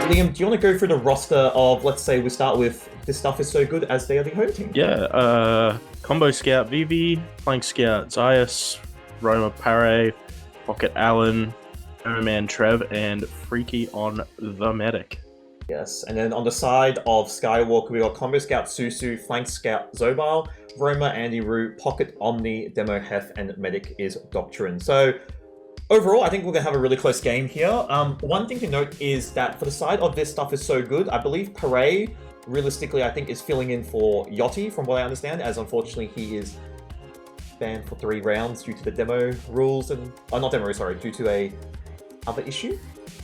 Liam, do you want to go through the roster of, let's say we start with This Stuff Is So Good as they are the home team? Yeah, Combo Scout Vivi, Flank Scout Zayas, Roma Pare, Pocket Allen, Man Trev, and Freaky on the Medic. Yes, and then on the side of Skywalker, we got Combo Scout Susu, Flank Scout Zobal, Roma Andy Roo, Pocket Omni, Demo Hef, and Medic is Doctrine. So overall, I think we're going to have a really close game here. One thing to note is that for the side of This Stuff Is So Good, I believe Pare, realistically, I think is filling in for Yachty, from what I understand, as unfortunately he is banned for 3 rounds due to the demo rules and... not demo, sorry, due to a other issue.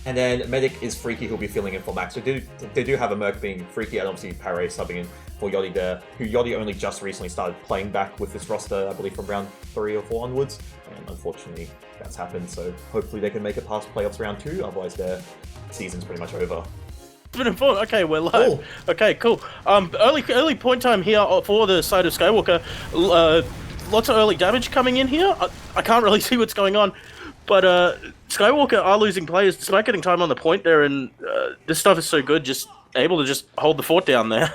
And then Medic is Freaky, who'll be filling in for Max. So they do have a Merc being Freaky, and obviously Pare subbing in for Yachty there, who Yachty only just recently started playing back with this roster, I believe from round 3 or 4 onwards. And unfortunately, that's happened, so hopefully they can make it past playoffs round 2, otherwise their season's pretty much over. Okay, we're live. Cool. Okay, cool. Early point time here for the side of Skywalker. Lots of early damage coming in here. I can't really see what's going on, but Skywalker are losing players despite getting time on the point there, and This Stuff Is So Good, just able to just hold the fort down there.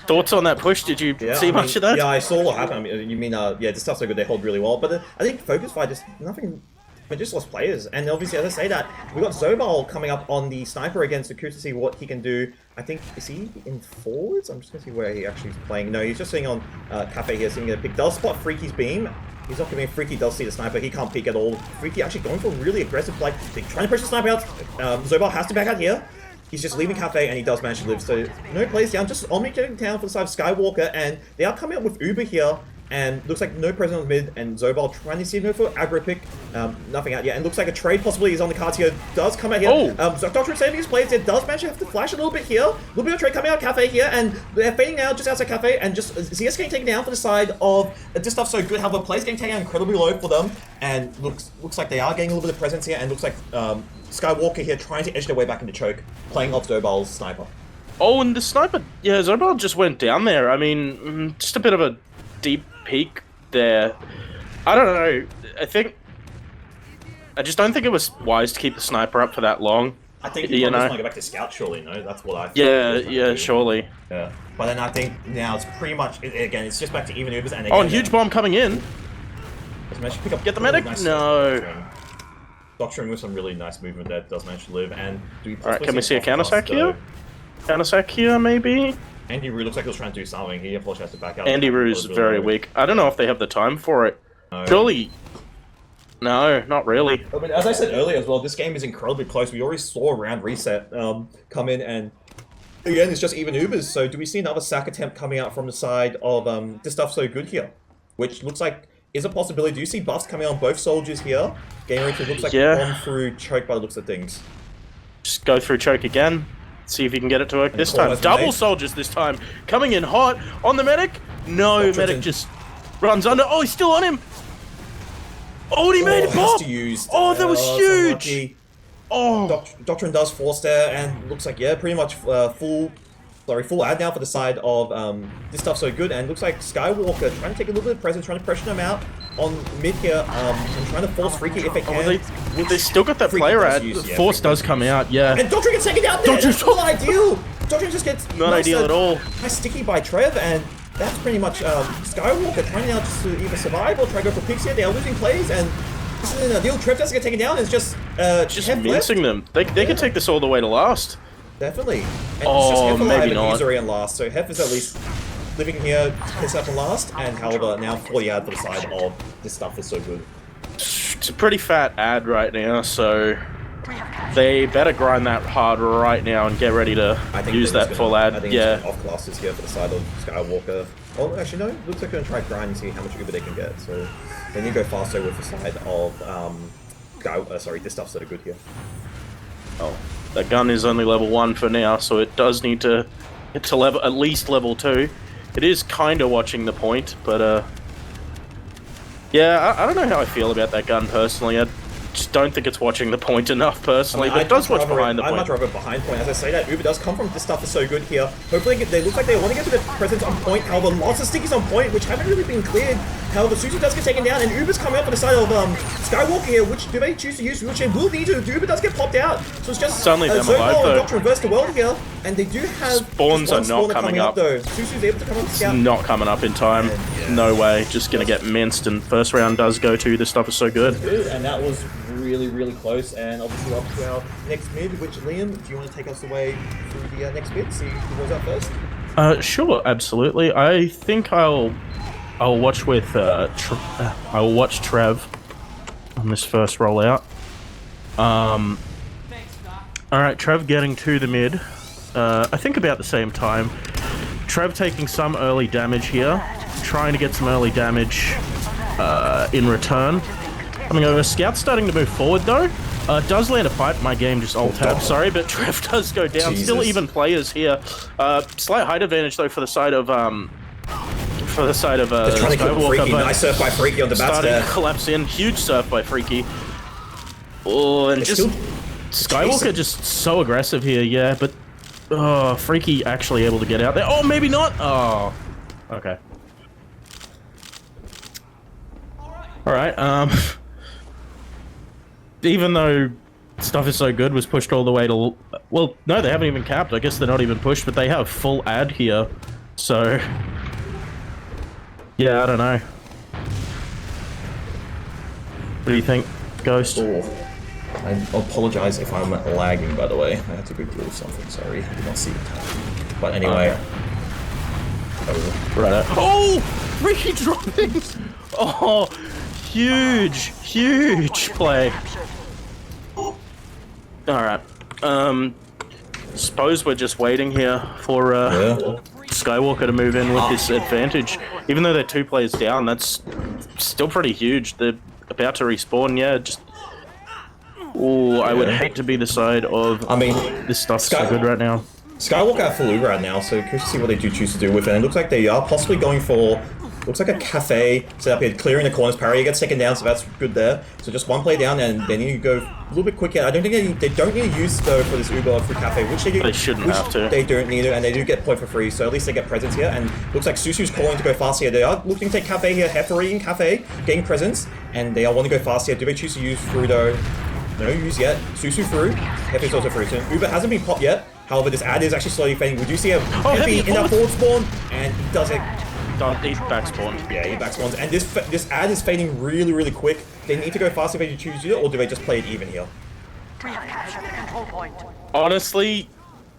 Thoughts on that push? Did you see much of that? Yeah, I saw what happened. I mean, you mean, yeah, This Stuff So Good, they hold really well, but I think Focus Fight just nothing. They just lost players, and obviously, as I say that, we got Zobal coming up on the sniper against Aku to see what he can do. I think, is he in forwards? I'm just going to see where he actually is playing. No, he's just sitting on Cafe here, sitting at a pick. Does spot Freaky's beam. He's not giving Freaky, does see the sniper. He can't peek at all. Freaky actually going for a really aggressive play. They're trying to push the sniper out. Zobal has to back out here. He's just leaving Cafe, and he does manage to live. So, no plays down. Just Omni getting down for the side of Skywalker, and they are coming up with Uber here. And looks like no presence on mid, and Zobal trying to see no for aggro pick. Nothing out yet, and looks like a trade possibly is on the cards here. Does come out here. So Doctor saving his plays there, does manage to have to flash a little bit here. A little bit of trade coming out of Cafe here, and they're fading now just outside Cafe, and just ZS getting taken down for the side of This Stuff So Good. However, plays getting taken out incredibly low for them, and looks like they are getting a little bit of presence here, and looks like Skywalker here trying to edge their way back into choke, playing off Zobal's sniper. Oh, and the sniper, yeah, Zobal just went down there. I mean, just a bit of a deep peek there. I don't know. I just don't think it was wise to keep the sniper up for that long. I think you want to go back to scout, surely, no? That's what I think. Yeah, surely. Yeah. But then I think now it's pretty much, again, it's just back to even Ubers. And again, oh, and huge bomb coming in. Pick up Get the medic? Nice no. Doctrine with some really nice movement that does manage to live. And do we Alright, can we see a counter sack here? Counter sack here, maybe? Andy Roo looks like he was trying to do something. He unfortunately has to back out. Andy Roo's very weak. I don't know if they have the time for it. No. Surely. No, not really. I mean, as I said earlier as well, this game is incredibly close. We already saw a round reset come in, and again, it's just even Ubers. So do we see another sack attempt coming out from the side of This Stuff So Good here? Which looks like is a possibility. Do you see buffs coming on both soldiers here? Game Ranger looks like gone through choke by the looks of things. Just go through choke again. See if you can get it to work this time. Double soldiers this time. Coming in hot on the medic. No, medic just runs under. Oh, he's still on him. Oh, and he made it pop. Oh, that was huge. Oh, Doctrine does force there, and looks like, yeah, pretty much full ad now for the side of This Stuff So Good, and looks like Skywalker trying to take a little bit of presence, trying to pressure them out on mid here, and trying to force Freaky if they can. They still got that player ad. Force does come out, yeah. And Doctrine gets taken out there! That's not ideal! Doctrine just gets not ideal at all. Nice sticky by Trev, and that's pretty much Skywalker trying now just to either survive or try to go for picks here. They are losing plays, and this isn't ideal. Trev doesn't get taken down, it's just mincing them. They could take this all the way to last. Definitely. And oh, it's just maybe not. Usury and last, so Hef is at least living here, piss out to last, and however, now 40 ad for the side of This Stuff Is So Good. It's a pretty fat ad right now, so they better grind that hard right now and get ready to use that full ad. I think off classes here for the side of Skywalker. Oh, actually no, looks like they're going to try grind and see how much Uber they can get, so they need to go faster with the side of This Stuff's So Good here. Oh. That gun is only level 1 for now, so it does need to get to at least level 2. It is kind of watching the point, but yeah, I don't know how I feel about that gun personally. just don't think it's watching the point enough personally, but it does watch behind the point. I'd much rather behind point. As I say that, Uber does come from this stuff is so good here. Hopefully, they look like they want to get to the presence on point. However, lots of stickies on point, which haven't really been cleared. However, Susu does get taken down, and Uber's coming up on the side of Skywalker here. Which do they choose to use? Which they will need to. Uber does get popped out, so it's just only them alive, though. Doctor reverse the world here, and they do have spawns are not coming up. Though Susu's able to come up the scout. Not coming up in time. Yeah. No way. Just gonna get minced, and first round does go to. This stuff is so good. And that was really close, and obviously up to our next mid, which Liam, do you want to take us away through the next mid, see who goes up first? Sure, absolutely. I think I'll watch with I'll watch Trev on this first rollout. All right, Trev getting to the mid. I think about the same time. Trev taking some early damage here, trying to get some early damage in return. Coming over. Scout's starting to move forward though. Does land a fight. My game just alt-tabbed, sorry, but Trev does go down. Jesus. Still even players here. Slight height advantage though for the side of Just trying to kill Freaky. Nice surf by Freaky on the bats starting there. to collapse in. Huge surf by Freaky. Oh, and just Skywalker just so aggressive here, yeah, but Freaky actually able to get out there. Oh, maybe not. Oh, okay. All right. Even though stuff is so good, was pushed all the way to... Well, no, they haven't even capped. I guess they're not even pushed, but they have full ad here. So... yeah, I don't know. What do you think, Ghost? Oh. I apologize if I'm lagging, by the way. I had to go deal with something, sorry. I did not see the time. But anyway... Right. Oh! Freaky dropping! Oh! Huge play. Alright. Suppose we're just waiting here for Skywalker to move in with this advantage. Even though they're 2 players down, that's still pretty huge. They're about to respawn, yeah, just... Ooh, I would hate to be the side of... I mean... This stuff's so good right now. Skywalker have full Uber right now, so curious to see what they do choose to do with it. And it looks like they are possibly going for... Looks like a cafe set up here, clearing the corners. Parry gets taken down, so that's good there. So just 1 play down, and they need to go a little bit quicker. I don't think they don't need to use though for this Uber for cafe, which they do. They shouldn't have to. They don't need it, and they do get point for free. So at least they get presents here. And looks like Susu's calling to go fast here. They are looking to take cafe here. Heferi in cafe, getting presents, and they all want to go fast here. Do they choose to use through though? No use yet. Susu through. Heferi's also through. So Uber hasn't been popped yet. However, this ad is actually slowly fading. We do see a Hefi in that forward spawn, and he does it. He's back spawned. Yeah, he back spawns. And this ad is fading really quick. They need to go fast if they choose to do it, or do they just play it even here? Honestly,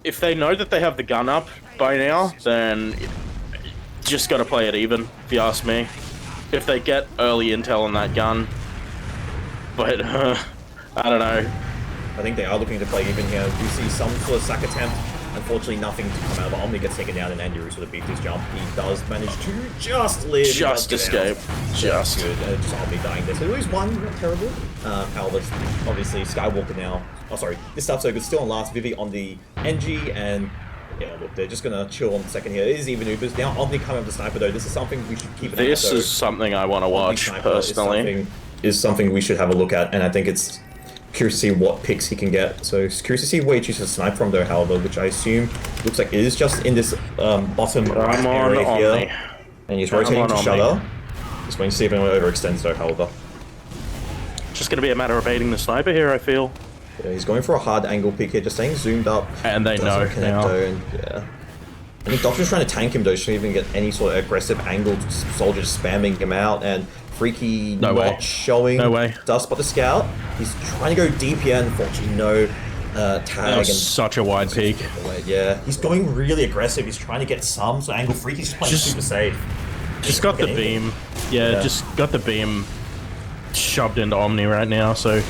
if they know that they have the gun up by now, then just gotta play it even, if you ask me. If they get early intel on that gun. But, I don't know. I think they are looking to play even here. We see some sort of sack attempt. Unfortunately, nothing to come out of it. Omni gets taken down, and Andrew sort of beats his jump. He does manage to just live. Just escape. Just. Good. Just Omni dying there. So we lose 1, not terrible. However, obviously, Skywalker now. Oh, sorry. This stuff's so good. Still on last. Vivi on the NG, and yeah, look, they're just going to chill on the second here. It is even Ubers. Now, Omni coming up the sniper, though. This is something we should keep an eye on. This is something I want to watch, personally. Is something we should have a look at, and I think it's curious to see what picks he can get. So it's curious to see where he chooses to snipe from though, however, which I assume looks like it is just in this bottom right area here. And he's rotating to Shutter. Just waiting to see if anyone overextends though, however. Just gonna be a matter of baiting the sniper here, I feel. Yeah, he's going for a hard angle pick here, just staying zoomed up. And they know now. And, yeah. I think Doctor's trying to tank him though, so even get any sort of aggressive angle, soldiers spamming him out, and Freaky not showing. No way. Does spot the scout. He's trying to go deep here, unfortunately no tag. That was such a wide peak. Yeah, he's going really aggressive. He's trying to get some sort of angle. Freaky's just playing super safe. Just got the beam. Yeah, just got the beam shoved into Omni right now, so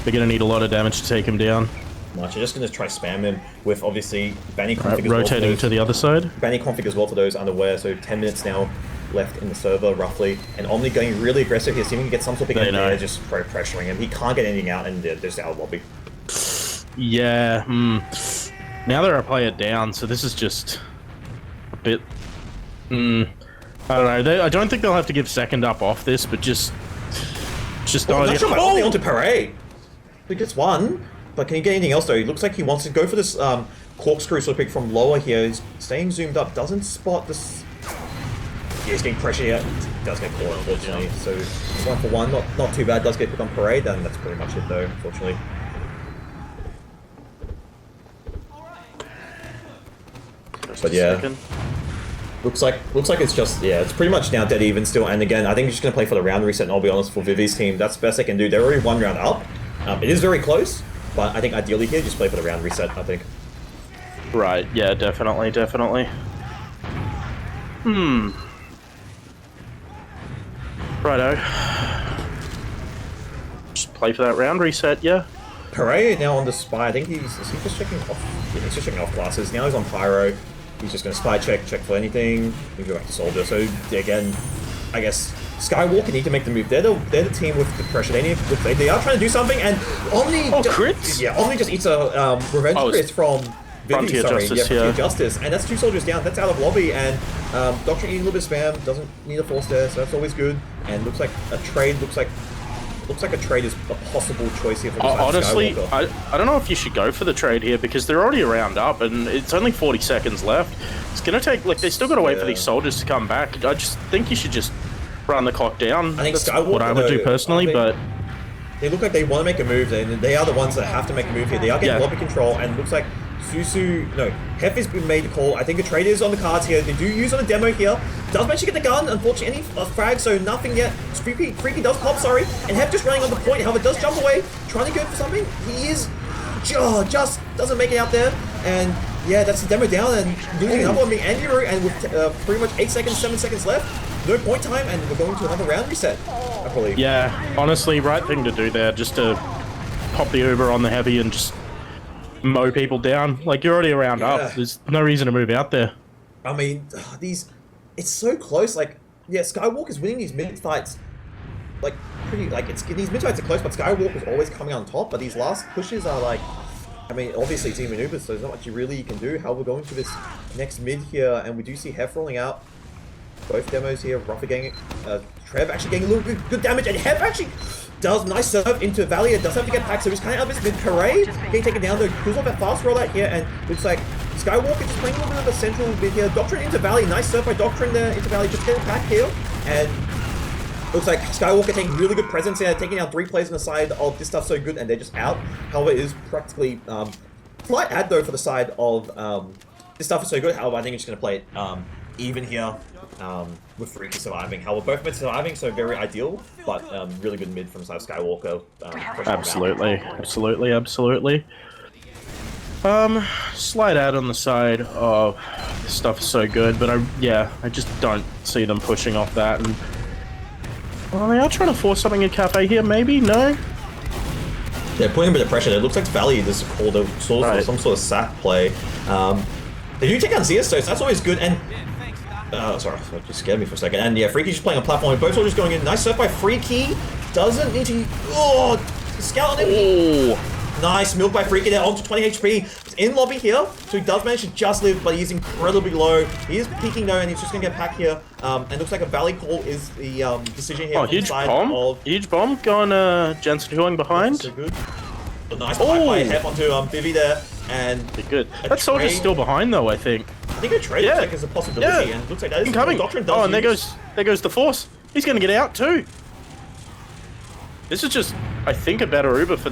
they're gonna need a lot of damage to take him down. Much. You're just going to try spam him with obviously Banny config as well. Rotating to the other side. Banny config as well for those unaware. So 10 minutes now left in the server roughly, and Omni going really aggressive here, seeming to get some sort of pick in there, just pressuring him. He can't get anything out, and they're just out of lobby. Yeah. Now they're a player down, so this is just a bit. I don't know. I don't think they'll have to give second up off this, but just. Onto Parade. he gets one, but can he get anything else though? He looks like he wants to go for this corkscrew sort of pick from lower here. He's staying zoomed up, doesn't spot this. Yeah, he's getting pressure here. He does get caught, unfortunately. So 1 for 1, not too bad. Does get put on parade, and that's pretty much it though, unfortunately. But yeah, looks like it's just, yeah, it's pretty much now dead even still. And again, I think he's just gonna play for the round reset. And I'll be honest, for Vivi's team, that's the best they can do. They're already 1 round up. It is very close, but I think ideally here, just play for the round reset. I think. Right. Yeah. Definitely. Righto. Just play for that round reset. Yeah. Hooray, now on the spy. I think is he just checking off? Yeah, he's just checking off classes. Now he's on pyro. He's just going to spy check for anything. We go back to soldier. So again, I guess Skywalker need to make the move. They're the team with the pressure. They are trying to do something, and Omni. Crits? Yeah, Omni just eats a revenge crit from Vivi, Frontier Justice, and that's 2 soldiers down. That's out of lobby, and Doctrine eating a little bit of spam. Doesn't need a force there, so that's always good. And looks like a trade. Looks like a trade is a possible choice here for honestly, Skywalker. I don't know if you should go for the trade here because they're already a round up and it's only 40 seconds left. It's gonna take, like, they still gotta wait for these soldiers to come back. I just think you should just run the clock down. I think that's Skywalker, what I would do personally, but they look like they want to make a move. They are the ones that have to make a move here. They are getting lobby control, and looks like Hef has been made the call. I think a trade is on the cards here. They do use on a demo here. Does manage to get the gun. Unfortunately, any frag, so nothing yet. Freaky does pop, sorry. And Hef just running on the point. However, does jump away, trying to go for something. He is just doesn't make it out there. And yeah, that's the demo down, and losing another one being Andrew, and with pretty much 7 seconds left. No point time, and we're going to another round reset, I believe. Yeah, honestly, right thing to do there. Just to pop the Uber on the heavy and just mow people down. Like, you're already a round up. There's no reason to move out there. I mean, it's so close. Like, yeah, Skywalker's winning these mid fights. Like, these mid fights are close, but Skywalker's always coming on top. But these last pushes are like, I mean, obviously it's even maneuvers, so there's not much you can do. How we're going to this next mid here, and we do see Hef rolling out. Both demos here, Ruffer getting Trev actually getting a little bit good damage, and Hef actually does nice serve into Valier, does have to get back, so he's kind of out of his mid. Parade getting taken down though. Kuzov that fast rollout here, and looks like Skywalker just playing a little bit of a central bit here. Doctrine into Valley, nice serve by Doctrine there into Valley, just getting back here, and looks like Skywalker taking really good presence here, taking out 3 players on the side of this stuff so good, and they're just out. However, it is practically slight ad though for the side of this stuff is so good. However, I think it's just going to play it even here. With Freaky surviving. How we're both mid surviving, so very ideal, but really good mid from the side of Skywalker. Absolutely. Slight out on the side. Oh, this stuff is so good, but I just don't see them pushing off that. And well, they are trying to force something in Cafe here, maybe? No? They're putting a bit of pressure. It looks like Valley is called some sort of sap play. They do take out Zeus, so that's always good. And sorry, that just scared me for a second. And yeah, Freaky's just playing on platform. Both soldiers going in. Nice surf by Freaky. Doesn't need to. Scout on him. Nice milk by Freaky there, onto 20 HP. He's in lobby here, so he does manage to just live, but he's incredibly low. He is peeking though, and he's just gonna get packed here. And looks like a Valley call is the decision here. Oh, huge bomb! Huge bomb going Jensen Huang behind. So good. A nice pipe by Hef onto Vivi there, and good. That soldier's still behind though, I think. I think a trade looks like is a possibility, and looks like that is coming. Doctrine does. Oh, and there goes the Force. He's gonna get out too. This is just, I think, a better Uber for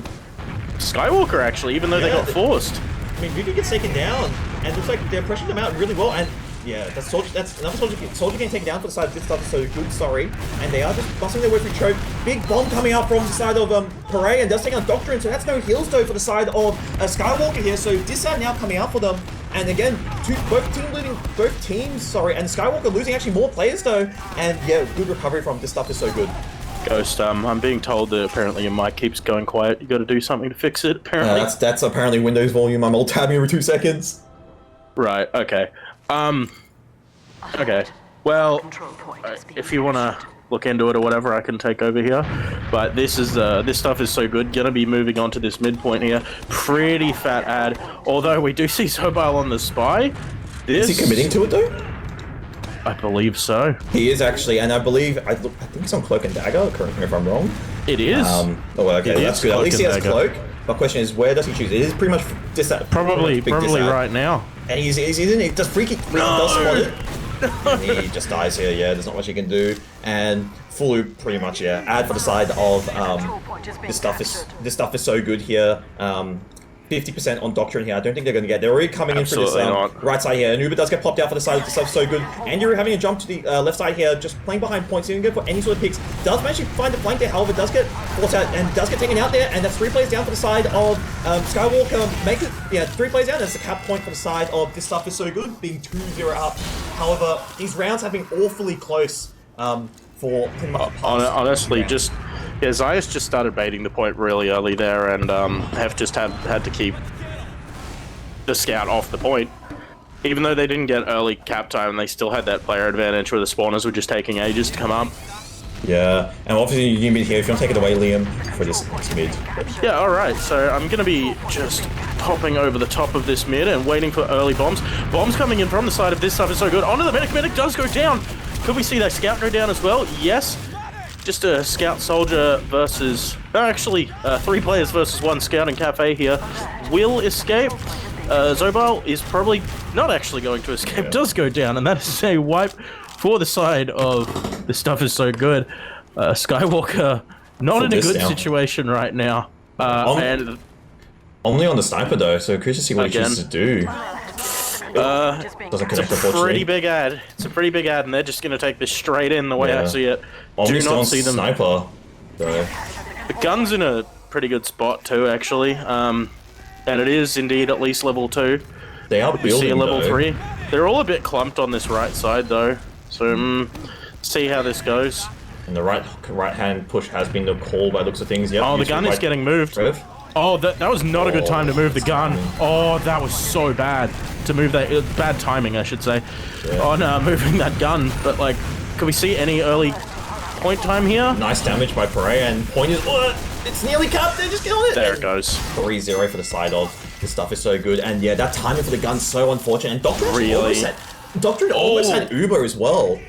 Skywalker actually, even though they got forced. I mean, Vivi gets taken down, and looks like they're pressuring them out really well, and yeah, that's another soldier getting taken down for the side of this stuff is so good, sorry. And they are just busting their way through choke. Big bomb coming out from the side of Parade, and does take on Doctrine, so that's no heals though for the side of Skywalker here, so this side now coming out for them. And again, both teams, and Skywalker losing actually more players though, and yeah, good recovery from this stuff is so good. Ghost, I'm being told that apparently your mic keeps going quiet. You got to do something to fix it. Apparently, that's apparently Windows volume. I'm alt-tabbing every 2 seconds. Right. Okay. Okay. Well, if you want to look into it or whatever, I can take over here. But this stuff is so good. Gonna be moving on to this midpoint here. Pretty fat ad. Although we do see Sobile on the spy. Is he committing to it though? I believe so. He is actually, and I think he's on Cloak and Dagger, correct me if I'm wrong. It is. Oh, well, okay, that's good. At least he has cloak. My question is, where does he choose? It is pretty much probably right now. And he's in it. Does Freaky does spot it? And he just dies here. Yeah, there's not much he can do. And full loop, pretty much. Yeah, add for the side of this stuff is so good here. 50% on Doctrine here. I don't think they're going to get. They're already coming in for this right side here. And Uber does get popped out for the side. This stuff's so good. And you're having a jump to the left side here, just playing behind points. He didn't go for any sort of picks. Does manage to find the flank there. However, does get forced out and does get taken out there. And that's 3 players down for the side of Skywalker. Make it, yeah, 3 players down. That's the cap point for the side of this stuff is so good, being 2-0 up. However, these rounds have been awfully close for pretty much the past. Honestly, just. Yeah, Zayas just started baiting the point really early there, and have just had to keep the scout off the point. Even though they didn't get early cap time, they still had that player advantage where the spawners were just taking ages to come up. Yeah, and obviously you can be here if you want to take it away, Liam, for this mid. Yeah, alright, so I'm going to be just popping over the top of this mid and waiting for early bombs. Bombs coming in from the side of this stuff is so good. Onto the medic. Medic does go down. Could we see that scout go down as well? Yes. Just a scout soldier versus, actually 3 players versus 1 scout and cafe here. Will escape. Zobal is probably not actually going to escape. Yeah. Does go down, and that is a wipe for the side of the stuff is so good. Skywalker not in a good situation right now. And only on the sniper though, so curious to see what he chooses to do. It's a pretty big ad. It's a pretty big ad, and they're just going to take this straight in the way I see it. Do not see them. Sniper, though. The gun's in a pretty good spot too, actually. And it is indeed at least level 2. They are building, see a level 3. They're all a bit clumped on this right side, though. So, see how this goes. And the right-hand push has been the call by the looks of things. Yep, oh, the gun is getting moved. Oh, that was not a good time to move the gun. Oh, that was so bad to move that. Bad timing, I should say, on moving that gun. But, like, could we see any early point time here? Nice damage by Pere, and point is... it's nearly capped. They just get on it. There it goes. 3-0 for the side of. This stuff is so good. And, yeah, that timing for the gun's so unfortunate. And Doctrine almost had Uber as well.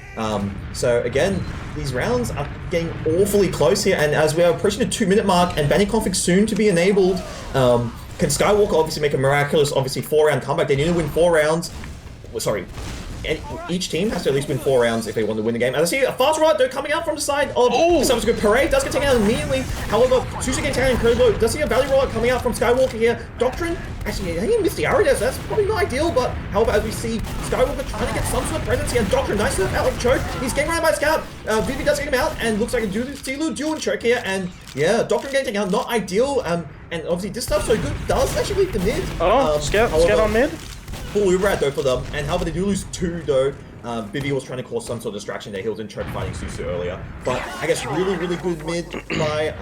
So, again... These rounds are getting awfully close here, and as we are approaching the 2-minute mark and banning config soon to be enabled, can Skywalker obviously make a miraculous, 4-round comeback? They need to win 4 rounds. Sorry, each team has to at least win 4 rounds if they want to win the game. And I see a fast right though coming out from the side of this was a good Parade. Does get taken out immediately. However, Sushi getting taken out incredibly low. Does see a value roll coming out from Skywalker here. Doctrine, actually, I think he missed the arrow there, so that's probably not ideal. But however, as we see Skywalker trying to get some sort of presence here, Doctrine nice little out of choke. He's getting around by Scout. Vivi does get him out, and looks like a Silu dual and choke here. And yeah, Doctrine getting taken out, not ideal. And obviously this stuff's so good. Does actually lead the mid. Scout on mid. Full Uber though for them, and however they do lose 2 though. Vivi was trying to cause some sort of distraction there. He was in choke fighting Susu earlier, but I guess really good mid by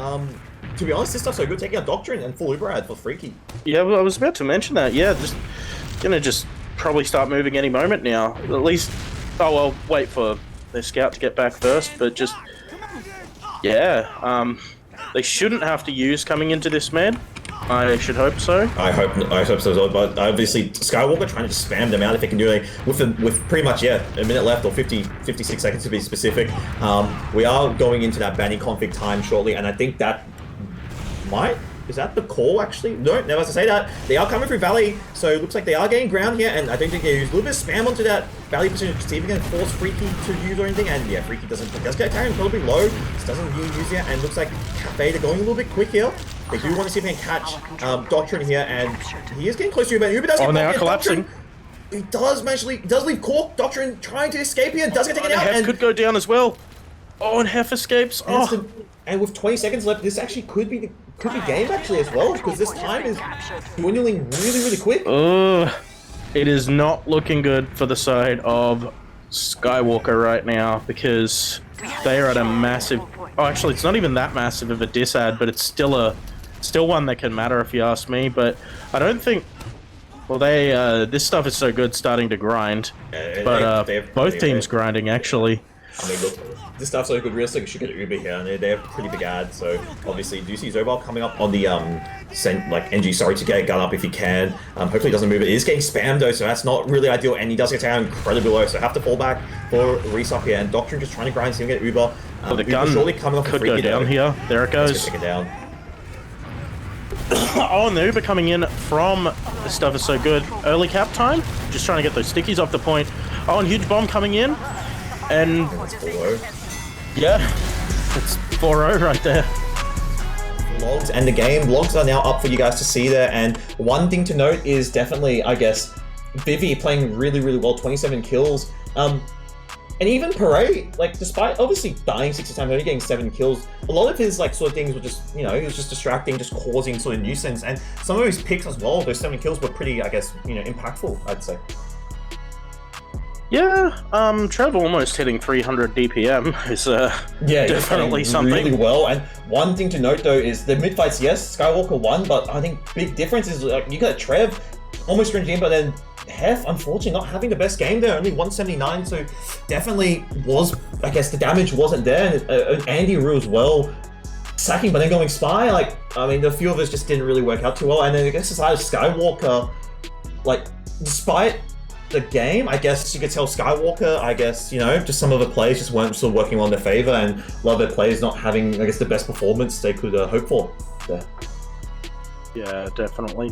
to be honest, this stuff's so good, taking out Doctrine and full Uber ad for Freaky. Yeah, well, I was about to mention that. Yeah, just probably start moving any moment now. At least, I'll wait for their scout to get back first, but just they shouldn't have to use coming into this mid. I should hope so. I hope so as well. But obviously, Skywalker trying to just spam them out if they can do it with pretty much a minute left or 56 seconds to be specific. We are going into that banning config time shortly, and I think that is that the call actually? No, never has to say that. They are coming through Valley, so it looks like they are getting ground here, and I don't think they use a little bit of spam onto that Valley position to see if they can force Freaky to use or anything. And yeah, Freaky does get carried incredibly low. This doesn't use yet, and looks like Cafe they're going a little bit quick here. They do want to see if they can catch Doctrine here, and he is getting close to Uber. Uber does get they are collapsing. He does leave Cork. Doctrine trying to escape here, does get taken out. And could go down as well. Oh, and Hef escapes. And with 20 seconds left, this actually could be game actually as well, because this time is dwindling really quick. It is not looking good for the side of Skywalker right now, because they are at a massive... Oh, actually, it's not even that massive of a disad, but it's still one that can matter if you ask me. But I don't think... Well, this stuff is so good starting to grind, but both teams grinding actually. I mean, look, this stuff's so good. Realistically, should get Uber here, and they have pretty big ads. So obviously, do you see Zobal coming up on the NG? Sorry to get a gun up if he can. Hopefully, he doesn't move it. It is getting spammed though, so that's not really ideal. And he does get down incredibly low, so have to fall back for resup here. And Doctrine just trying to grind, see him get Uber. The Uber gun surely coming off a could go freaky down though. here. There it Let's goes. go take it down. Oh, and the Uber coming in from this stuff is so good. Early cap time, just trying to get those stickies off the point. Oh, and huge bomb coming in, and That's 4-0. yeah, it's 4-0 right there. Logs and the game. Logs are now up for you guys to see there, and one thing to note is definitely, I guess, Vivi playing really, really well, 27 kills. And even Parade, like, despite obviously dying 60 times, only getting 7 kills, a lot of his, like, sort of things were just, you know, he was just distracting, just causing sort of nuisance. And some of his picks as well, those 7 kills were pretty, I guess, you know, impactful, I'd say. Yeah, Trev almost hitting 300 DPM is Yeah, definitely he's something. really well. And one thing to note though is the mid fights. Yes, Skywalker won, but I think big difference is like you got Trev almost in game, but then Hef unfortunately not having the best game there, only 179. So definitely was, I guess the damage wasn't there. And Andy Rue as well, sacking but then going spy. Like I mean, the few of us just didn't really work out too well. And then I guess the side of Skywalker, like despite the game, I guess you could tell Skywalker, I guess, you know, just some of the players just weren't still working on their favor, and a lot of their players not having, I guess, the best performance they could hope for there. Yeah, definitely.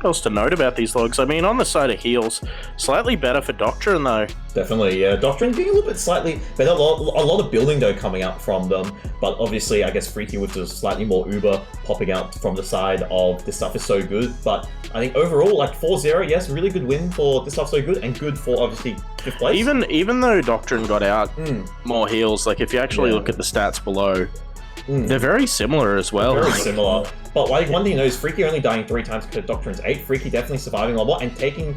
What else to note about these logs? I mean, on the side of heals, slightly better for Doctrine though. Definitely, yeah. Doctrine being a little bit slightly better, a lot of building though coming out from them, but obviously I guess Freaky with the slightly more Uber popping out from the side of This Stuff Is So Good, but I think overall, like 4-0, yes, really good win for This Stuff So Good, and good for obviously 5th place. Even though Doctrine got out more heals, like if you actually look at the stats below, they're very similar as well. Very similar. But like one thing you know is Freaky only dying 3 times because Doctrine's 8. Freaky definitely surviving a lot and taking,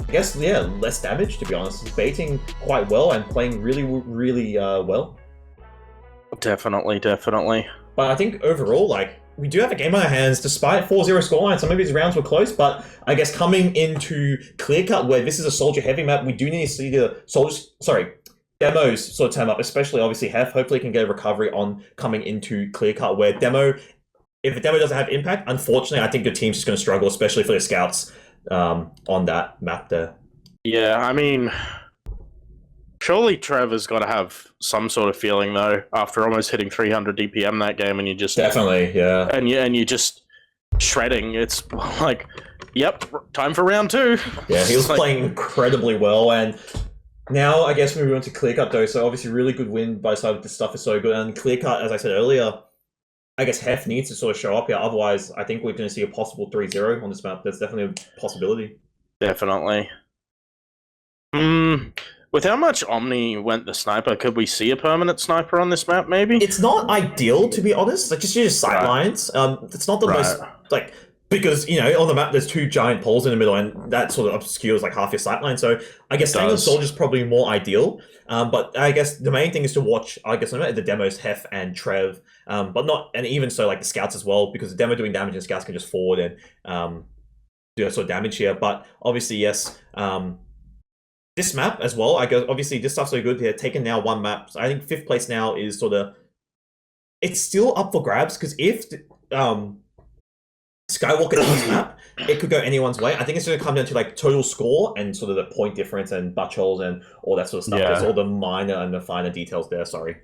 I guess, yeah, less damage to be honest. He's baiting quite well and playing really, really well. Definitely. But I think overall, like, we do have a game on our hands despite 4-0 scoreline. Some of these rounds were close, but I guess coming into Clear Cut, where this is a soldier heavy map, we do need to see the demos sort of turn up, especially obviously Hef. Hopefully can get a recovery on coming into Clear Cut, where if a demo doesn't have impact, unfortunately, I think your team's just going to struggle, especially for the scouts on that map there. Yeah, I mean, surely Trevor's got to have some sort of feeling though after almost hitting 300 DPM that game, and you just definitely, yeah, and you just shredding. It's like, yep, time for round 2. Yeah, he was playing incredibly well, and now I guess we move on to Clear Cut though. So obviously, really good win by side of This Stuff Is So Good, and Clear Cut, as I said earlier, I guess Hef needs to sort of show up here. Otherwise, I think we're going to see a possible 3-0 on this map. That's definitely a possibility. Definitely. With how much Omni went the sniper, could we see a permanent sniper on this map, maybe? It's not ideal, to be honest. Like, just use sightlines. It's not the most, like, because, you know, on the map, there's 2 giant poles in the middle, and that sort of obscures, like, half your sightline. So, I guess staying on Soldier is probably more ideal. But I guess the main thing is to watch, I guess, the demos, Hef and Trev. But not, and even so, like, the scouts as well, because the demo doing damage and scouts can just forward and do that sort of damage here. But obviously, yes, this map as well, I guess, obviously, This Stuff's So Good here, taken now 1 map. So I think 5th place now is sort of, it's still up for grabs, because if Skywalker this map, it could go anyone's way. I think it's going to come down to like total score and sort of the point difference and butt holes and all that sort of stuff. Yeah. There's all the minor and the finer details there, sorry.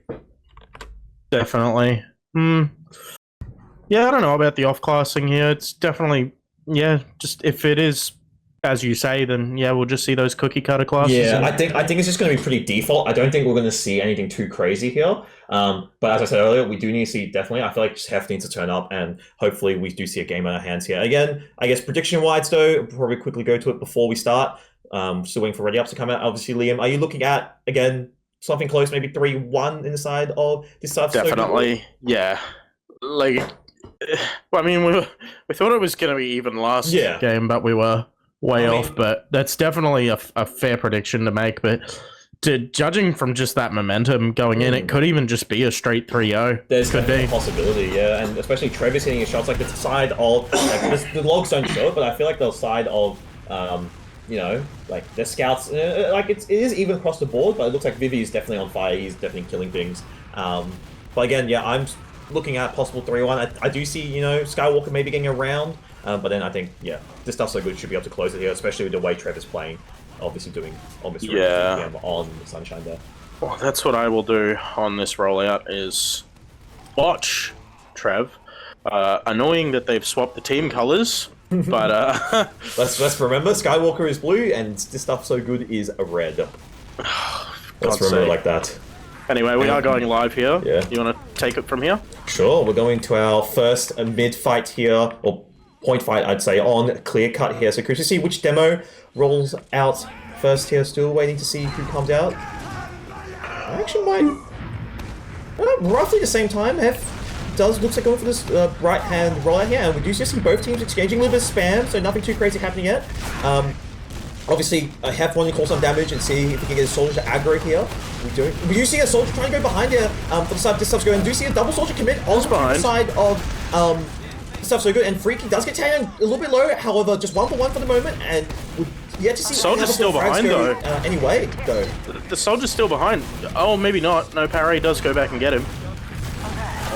Definitely. Yeah, I don't know about the off-classing here. It's definitely, yeah, just if it is as you say, then yeah, we'll just see those cookie cutter classes. Yeah, I think it's just going to be pretty default. I don't think we're going to see anything too crazy here. But as I said earlier, we do need to see definitely. I feel like just Hef needs to turn up, and hopefully we do see a game on our hands here. Again, I guess prediction-wise though, probably quickly go to it before we start. Still waiting for ready ups to come out. Obviously, Liam, are you looking at again something close, maybe 3-1 in the side of this stuff? Definitely, yeah. Like, I mean, we thought it was going to be even last game, but we were way off. But that's definitely a fair prediction to make. But judging from just that momentum going in, it could even just be a straight 3-0. There's a possibility, yeah. And especially Trevor's hitting his shots, like the side of, like, the logs don't show it, but I feel like the side of, you know, like the scouts, like it is even across the board, but it looks like Vivi is definitely on fire. He's definitely killing things. But again, yeah, I'm looking at possible 3-1. I do see, you know, Skywalker maybe getting around, but then I think, yeah, this stuff's so good, should be able to close it here, especially with the way Trevor's playing. obviously doing almost Yeah. 3 PM on Sunshine there. Well, that's what I will do on this rollout is watch Trev. Annoying that they've swapped the team colors, but Let's remember Skywalker is blue and this stuff so good is a red. Let's remember it like that. Anyway, we are going live here. Yeah. You want to take it from here? Sure, we're going to our first mid fight here, or point fight, I'd say, on Clear Cut here. So curious to see which demo rolls out first here. Still waiting to see who comes out. I actually might... roughly the same time. Looks like going for this right-hand rollout here, and we do see both teams exchanging a little bit of spam, so nothing too crazy happening yet. Obviously, Hef wanting to cause some damage and see if we can get a soldier to aggro here. We do see a soldier trying to go behind here for the side of this stuff's going. We do see a double soldier commit on the side of stuff so good, and Freaky does get taken a little bit low, however, just 1-for-1 for the moment, and we're yet to see soldier's still behind though. Anyway, though. The soldier's still behind. Oh, maybe not. No, Parry does go back and get him.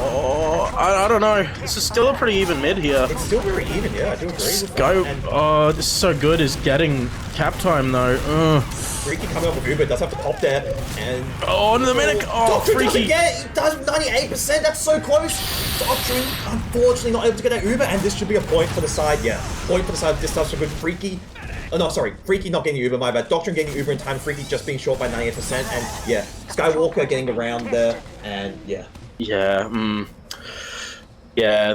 Oh, I don't know. This is still a pretty even mid here. It's still very even, yeah, I do agree with Go. that. Oh, this is so good is getting cap time though. Freaky coming up with Uber, does have to pop there, and... Oh, in the minute! Oh, Doctrine Freaky! Doesn't get it! He does 98%, that's so close! Doctrine, unfortunately, not able to get that Uber, and this should be a point for the side, yeah. Point for the side, this stuff's a good Freaky. Oh, no, sorry. Freaky not getting the Uber, my bad. Doctrine getting the Uber in time, Freaky just being short by 98%, and yeah. Skywalker getting around there, and yeah. Yeah, yeah,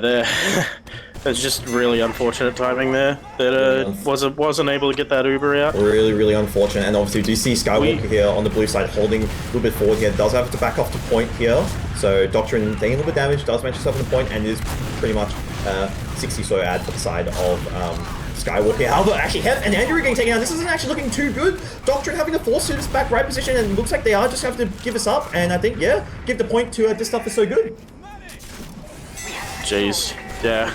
there's just really unfortunate timing there that wasn't able to get that Uber out. Really, really unfortunate, and obviously we do see Skywalker here on the blue side holding a little bit forward here. Does have to back off to point here, so Doctrine taking a little bit of damage, does match himself on the point, and is pretty much 60 so ad for the side of Skywalker. However, actually, Hef and Andrew getting taken out. This isn't actually looking too good. Doctrine having to force this back right position, and looks like they are just have to give us up, and I think, yeah, give the point to this stuff is so good. Jeez, yeah.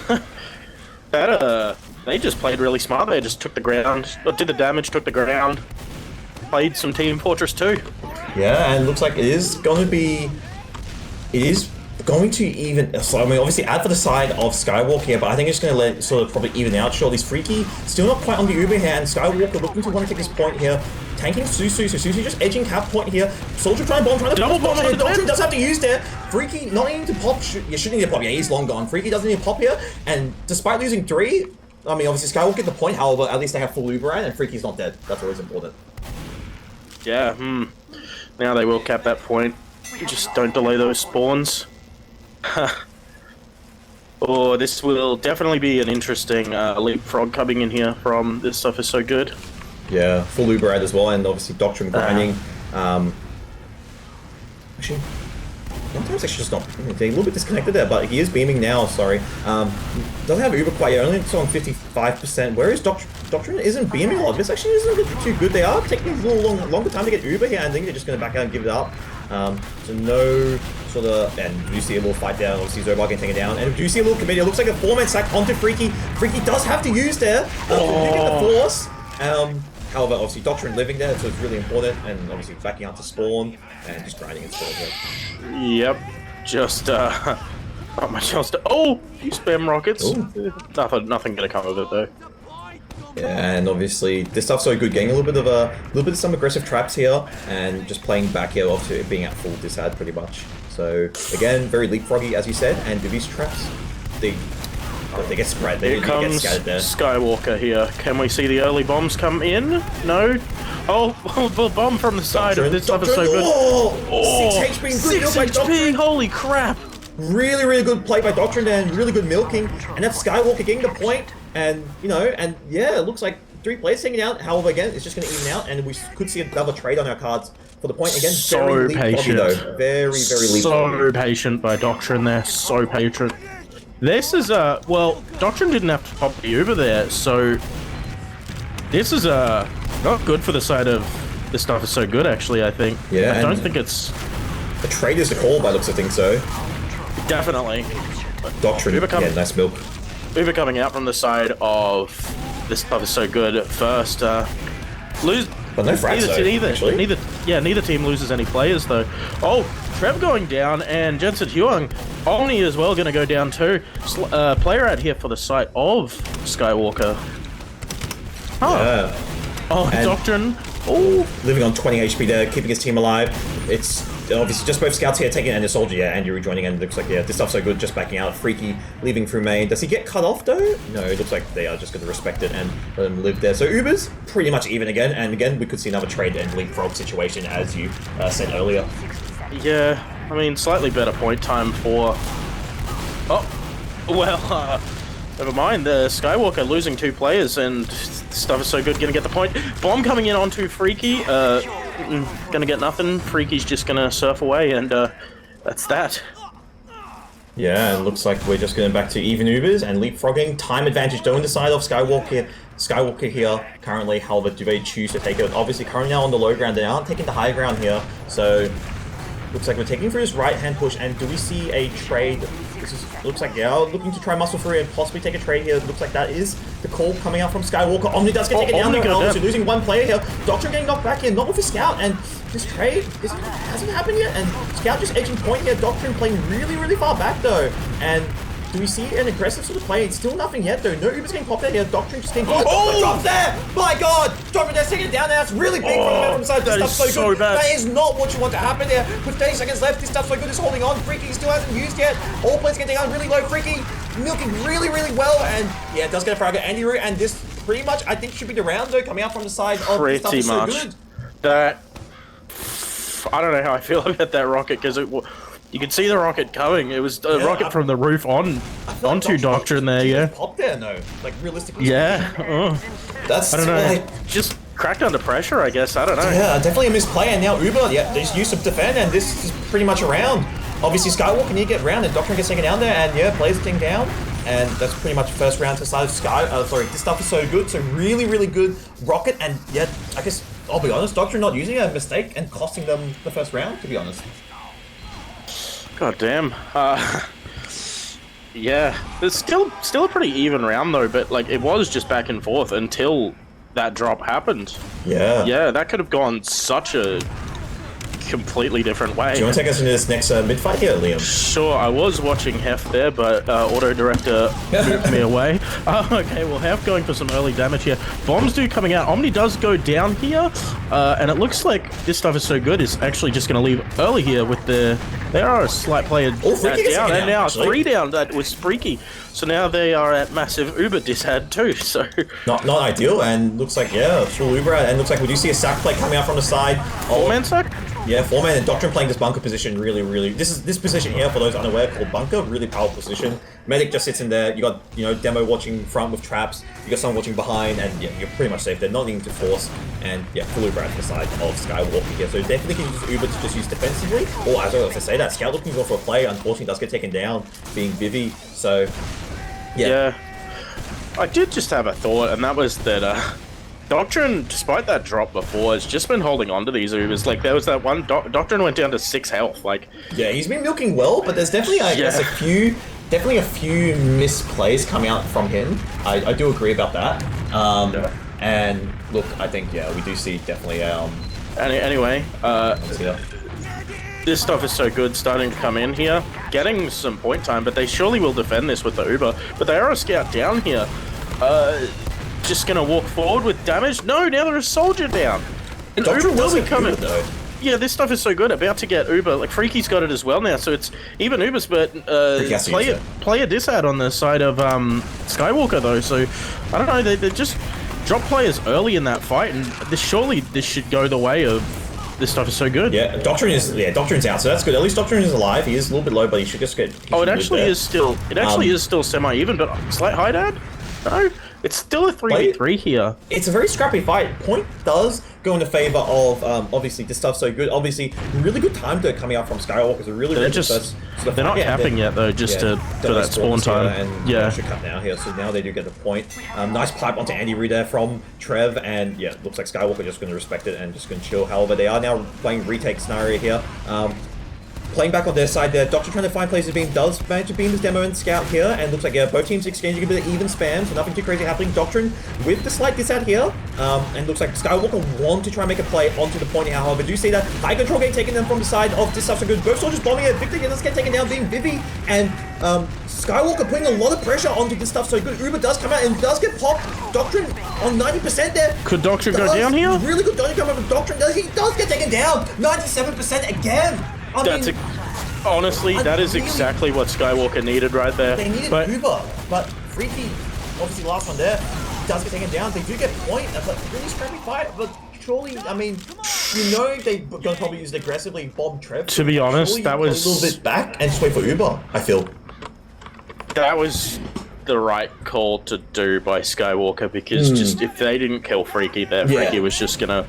That, they just played really smart. They just took the ground, did the damage, took the ground, played some Team Fortress 2. Yeah, and looks like it is going to even, so I mean, obviously add for the side of Skywalker here, but I think it's going to let it sort of probably even out. Sure, this Freaky still not quite on the Uber here, and Skywalker looking to want to take this point here. Tanking Susu, so Susu just edging cap point here. Soldier trying bomb, trying to double bomb. Doctrine does have to use there. Freaky not needing to pop. You shouldn't need to pop. Yeah, he's long gone. Freaky doesn't need to pop here, and despite losing 3, I mean, obviously Skywalker get the point. However, at least they have full Uber and Freaky's not dead. That's always important. Yeah. Now they will cap that point. Just don't delay those spawns. Oh, this will definitely be an interesting leapfrog coming in here from this stuff is so good. Yeah, full Uber ad as well, and obviously Doctrine grinding. Actually, sometimes actually just not. A little bit disconnected there, but he is beaming now. Sorry, doesn't have Uber quite yet. Only on 55%. Whereas Doctrine isn't beaming a lot. This actually isn't looking too good. They are taking a little longer time to get Uber here, and I think they're just going to back out and give it up. So no sort of, and we do see a little fight down. Obviously Zobar getting taken down, and we do see a little committee. It looks like a 4-man sack onto Freaky. Freaky does have to use there to get the force. However, obviously Doctrine living there, so it's really important, and obviously backing up to spawn and just grinding and spawn. Yep, just not much else to. Oh, you spam rockets. Ooh. Nothing gonna come of it though. Yeah, and obviously this stuff's so good, getting a little bit of some aggressive traps here, and just playing back here off to it being at full disad pretty much. So again, very leapfroggy as you said, and these traps, they get spread. They Here comes get scattered there. Skywalker here. Can we see the early bombs come in? No. Oh, the bomb from the side of this stuff is so good. Oh, 6 HP, good 6 by HP. Doctrine. Holy crap! Really, really good play by Doctrine and really good milking, and that's Skywalker getting the point. And and yeah, it looks like 3 players taking out. However, again, it's just going to even out, and we could see another trade on our cards for the point again. So very patient, though. Very leapfroggy. So patient by Doctrine there. So patient. This is well, Doctrine didn't have to pop the Uber there, so this is not good for the side of this stuff is so good. Actually, I think. Yeah, I don't think it's a trade is the call by looks of things. So definitely. Doctrine, yeah, nice milk. Uber coming out from the side of this stuff is so good at first. Lose. But no frags though, neither team loses any players though. Oh, Trev going down, and Jensen Huang only as well going to go down too. Player out here for the side of Skywalker. Huh. Yeah. Oh, And Doctrine. Oh, living on 20 HP there, keeping his team alive. It's obviously just both scouts here taking and the soldier, yeah, and you're rejoining, and it looks like, yeah, this stuff's so good, just backing out. Freaky leaving through main. Does he get cut off though? No, it looks like they are just going to respect it and let him live there. So Uber's pretty much even again, and again, we could see another trade and leapfrog situation as you said earlier. yeah. I mean, slightly better point time for... Oh, well, never mind. The Skywalker losing 2 players, and stuff is so good. Gonna get the point. Bomb coming in onto Freaky. Gonna get nothing. Freaky's just gonna surf away, and that's that. Yeah, it looks like we're just going back to even Ubers and leapfrogging. Time advantage though in the side of Skywalker here currently. However, do they choose to take it? Obviously, currently now on the low ground. They aren't taking the high ground here, so looks like we're taking through this right hand push. And do we see a trade? This is, looks like, yeah, looking to try muscle through and possibly take a trade here. Looks like that is the call coming out from Skywalker. Omni does get taken down there. So losing 1 player here. Doctrine getting knocked back here, not with his scout. And this trade hasn't happened yet. And Scout just edging point here. Doctrine playing really, really far back though. And do we see an aggressive sort of play? It's still nothing yet though. No Uber's getting popped out here. Doctrine just getting dropped there. My God, Doctrine just taking it down there. That's really big from the man from the side. This stuff's so good. Bad. That is not what you want to happen there. With 30 seconds left, this stuff's so good. It's holding on. Freaky still hasn't used yet. All players getting down really low. Freaky milking really, really well. And yeah, it does get a frag at Andy Root. And this pretty much, I think, should be the round though, coming out from the side of this stuff is so good. That, I don't know how I feel about that rocket, because you could see the rocket coming. It was a rocket from the roof onto Doctrine there, yeah. Popped there, no. Like, realistically. Yeah. That's, I don't know. Just cracked under pressure, I guess. I don't know. Yeah, definitely a misplay. And now Uber, yeah, there's use of defend, and this is pretty much a round. Obviously, Skywalker need to get round, and Doctrine gets taken down there, and yeah, players getting down. And that's pretty much the first round to side of this stuff is so good. So really, really good rocket. And yeah, I guess, I'll be honest, Doctrine not using a mistake and costing them the first round, to be honest. God damn. Yeah, it's still a pretty even round though, but like it was just back and forth until that drop happened. Yeah. Yeah, that could have gone such a completely different way. Do you want to take us into this next mid-fight here, Liam? Sure, I was watching Hef there, but auto director moved me away. Okay, well, Hef going for some early damage here. Bombs do coming out. Omni does go down here, and it looks like this stuff is so good. It's actually just going to leave early here with the... They are a slight player down, and now actually 3 down. That was Freaky. So now they are at massive Uber disad too, so... Not ideal, and looks like, yeah, full Uber, and looks like we do see a sack play coming out from the side. 4-man sack? Yeah, 4-man, and Doctrine playing this bunker position really, really... This position here, for those unaware, called bunker, really powerful position. Medic just sits in there, you got, you know, Demo watching front with traps, you got someone watching behind, and yeah, you're pretty much safe there, not needing to force, and yeah, full Uber at the side of Skywalker here. So definitely can use Uber to just use defensively, or as I was to say that, Scout looking to go for a play, unfortunately does get taken down, being Vivi, so... Yeah. I did just have a thought, and that was that Doctrine, despite that drop before, has just been holding on to these Ubers. Like, there was that one, Doctrine went down to 6 health, like... Yeah, he's been milking well, but there's definitely, I guess, a few misplays coming out from him. I do agree about that. And, look, I think, yeah, we do see definitely... Anyway, this stuff is so good, starting to come in here, getting some point time, but they surely will defend this with the Uber. But they are a scout down here. Just gonna walk forward with damage. No, now there is soldier down. And Uber will be coming. Yeah, this stuff is so good. About to get Uber. Like, Freaky's got it as well now, so it's even Ubers, but player disad on the side of Skywalker though. So I don't know. They just drop players early in that fight, and surely this should go the way of. This stuff is so good. Yeah, Doctrine's out, so that's good. At least Doctrine is alive. He is a little bit low, but he should just get... Oh, it actually is still semi-even, but slight high dad? No, it's still a 3v3 here. It's a very scrappy fight. Point does go in the favor of, obviously, this stuff's so good. Obviously, really good time to coming out from Skywalker. It's a really good first... They're not capping yet, though, just for that spawn time. And yeah, should cut now here, so now they do get the point. Nice pipe onto Andy Reid there from Trev, and yeah, looks like Skywalker just going to respect it and just going to chill. However, they are now playing retake scenario here. playing back on their side there. Doctor trying to find places beam, does manage to beam his demo and scout here, and looks like both teams exchanging a bit of even spam, so nothing too crazy happening. Doctrine with the slight diss out here, and looks like Skywalker want to try and make a play onto the point here. However, do see that high control getting taken them from the side of this stuff so good. Both soldiers bombing it. Victor does get taken down, being Vivi, and Skywalker putting a lot of pressure onto this stuff so good. Uber does come out and does get popped. Doctrine on 90% there. Could Doctrine go down here? Really good dodge coming from Doctrine. He does get taken down. 97% again. Honestly, that is exactly what Skywalker needed right there. They needed Uber, but Freaky, obviously last one there, does get taken down. They do get point, but really scrappy fight. But surely, I mean, they're going to probably use it aggressively, bomb Trev. To be honest, that was a little bit back and just wait for Uber, I feel. That was the right call to do by Skywalker, because just if they didn't kill Freaky there, Freaky was just going to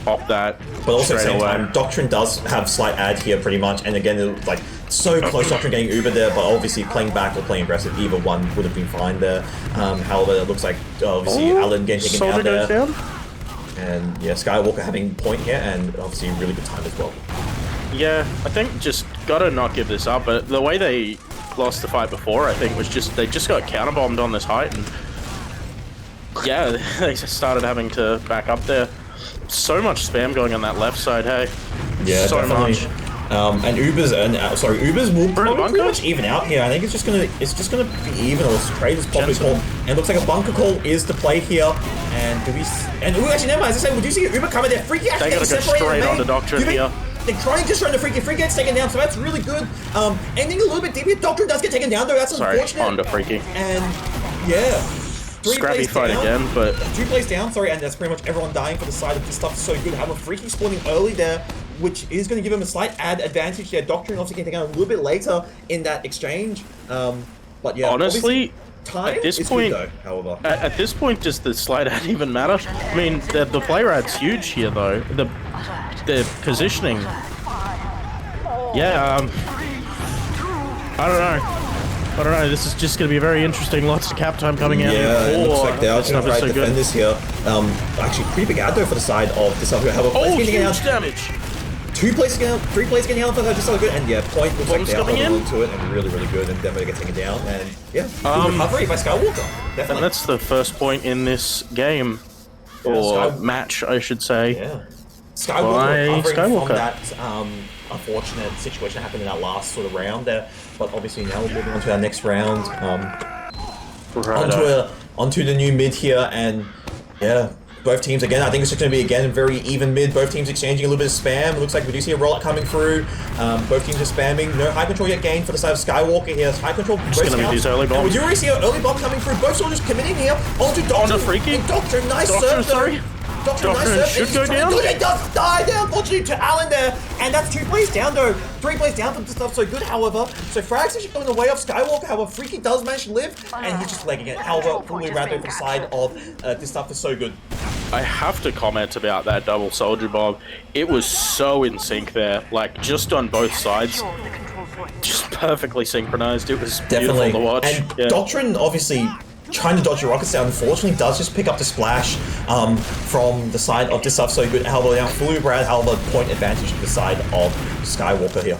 pop that. But also at the same away. time, Doctrine does have slight ad here pretty much, and again, like, so close Doctrine getting Uber there, but obviously playing back or playing aggressive, either one would have been fine there. However, it looks like obviously Alan getting taken out there. Down. And yeah, Skywalker having point here, and obviously really good time as well. Yeah, I think just gotta not give this up, but the way they lost the fight before, I think, was just they just got counterbombed on this height, and yeah, they just started having to back up there. So much spam going on that left side, hey? Yeah, so definitely. much. And Uber's will probably pretty much even out here. I think it's just gonna be even, or trade is probably call. And it looks like a bunker call is the play here. And actually never mind, as I say, we do see Uber coming there. Freaky actually they gotta go straight on the Doctrine here. They're trying to just run the Freaky gets taken down, so that's really good. Ending a little bit deep here. Doctrine does get taken down though, that's unfortunate. On the Freaky. And yeah. Scrappy fight again, but 2 plays down, sorry, and that's pretty much everyone dying for the side of this stuff. So good. Have a Freaky spawning early there, which is going to give him a slight ad advantage here. Doctrine obviously getting taken out a little bit later in that exchange. But yeah, honestly, time at this is point, good though, however. At this point, does the slight ad even matter? I mean, the play rate's huge here, though. The positioning. Yeah, I don't know. This is just going to be very interesting. Lots of cap time coming out. Yeah, it looks like they are going to try to defend this here. Actually, pretty big ad though for the side of this other. Huge damage. 2 plays getting out, 3 plays getting out for that, just so good. And yeah, point looks like they're holding on to it and really, really good. And then they get taken down. And yeah, good recovery by Skywalker. Definitely. And that's the first point in this game, or match, I should say. Yeah. Skywalker recovering from that unfortunate situation that happened in that last sort of round there. But obviously now we're moving on to our next round. Onto the new mid here, and yeah, both teams again. I think it's just going to be again very even mid. Both teams exchanging a little bit of spam. It looks like we do see a rollout coming through. Both teams are spamming. No high control yet gained for the side of Skywalker here. High control. Just going to be these early bombs. We do already see an early bomb coming through. Both soldiers committing here onto Doctrine. On Freaky. Doctrine, nice serve. Sorry. Doctrine should go down. He does die there, unfortunately, to Alan there. And that's 2 plays down, though. 3 plays down from the stuff so good, however. So Frags actually going the way of Skywalker. However, Freaky does manage to live. And he's just legging it. However, fully around there for the side of this stuff is so good. I have to comment about that double soldier bomb. It was so in sync there. Like, just on both sides. Just perfectly synchronized. It was beautiful to watch. And Doctrine, obviously, trying to dodge a rocket sound, unfortunately does just pick up the splash from the side of this stuff so good. However, now fully Brad, however, point advantage to the side of Skywalker here.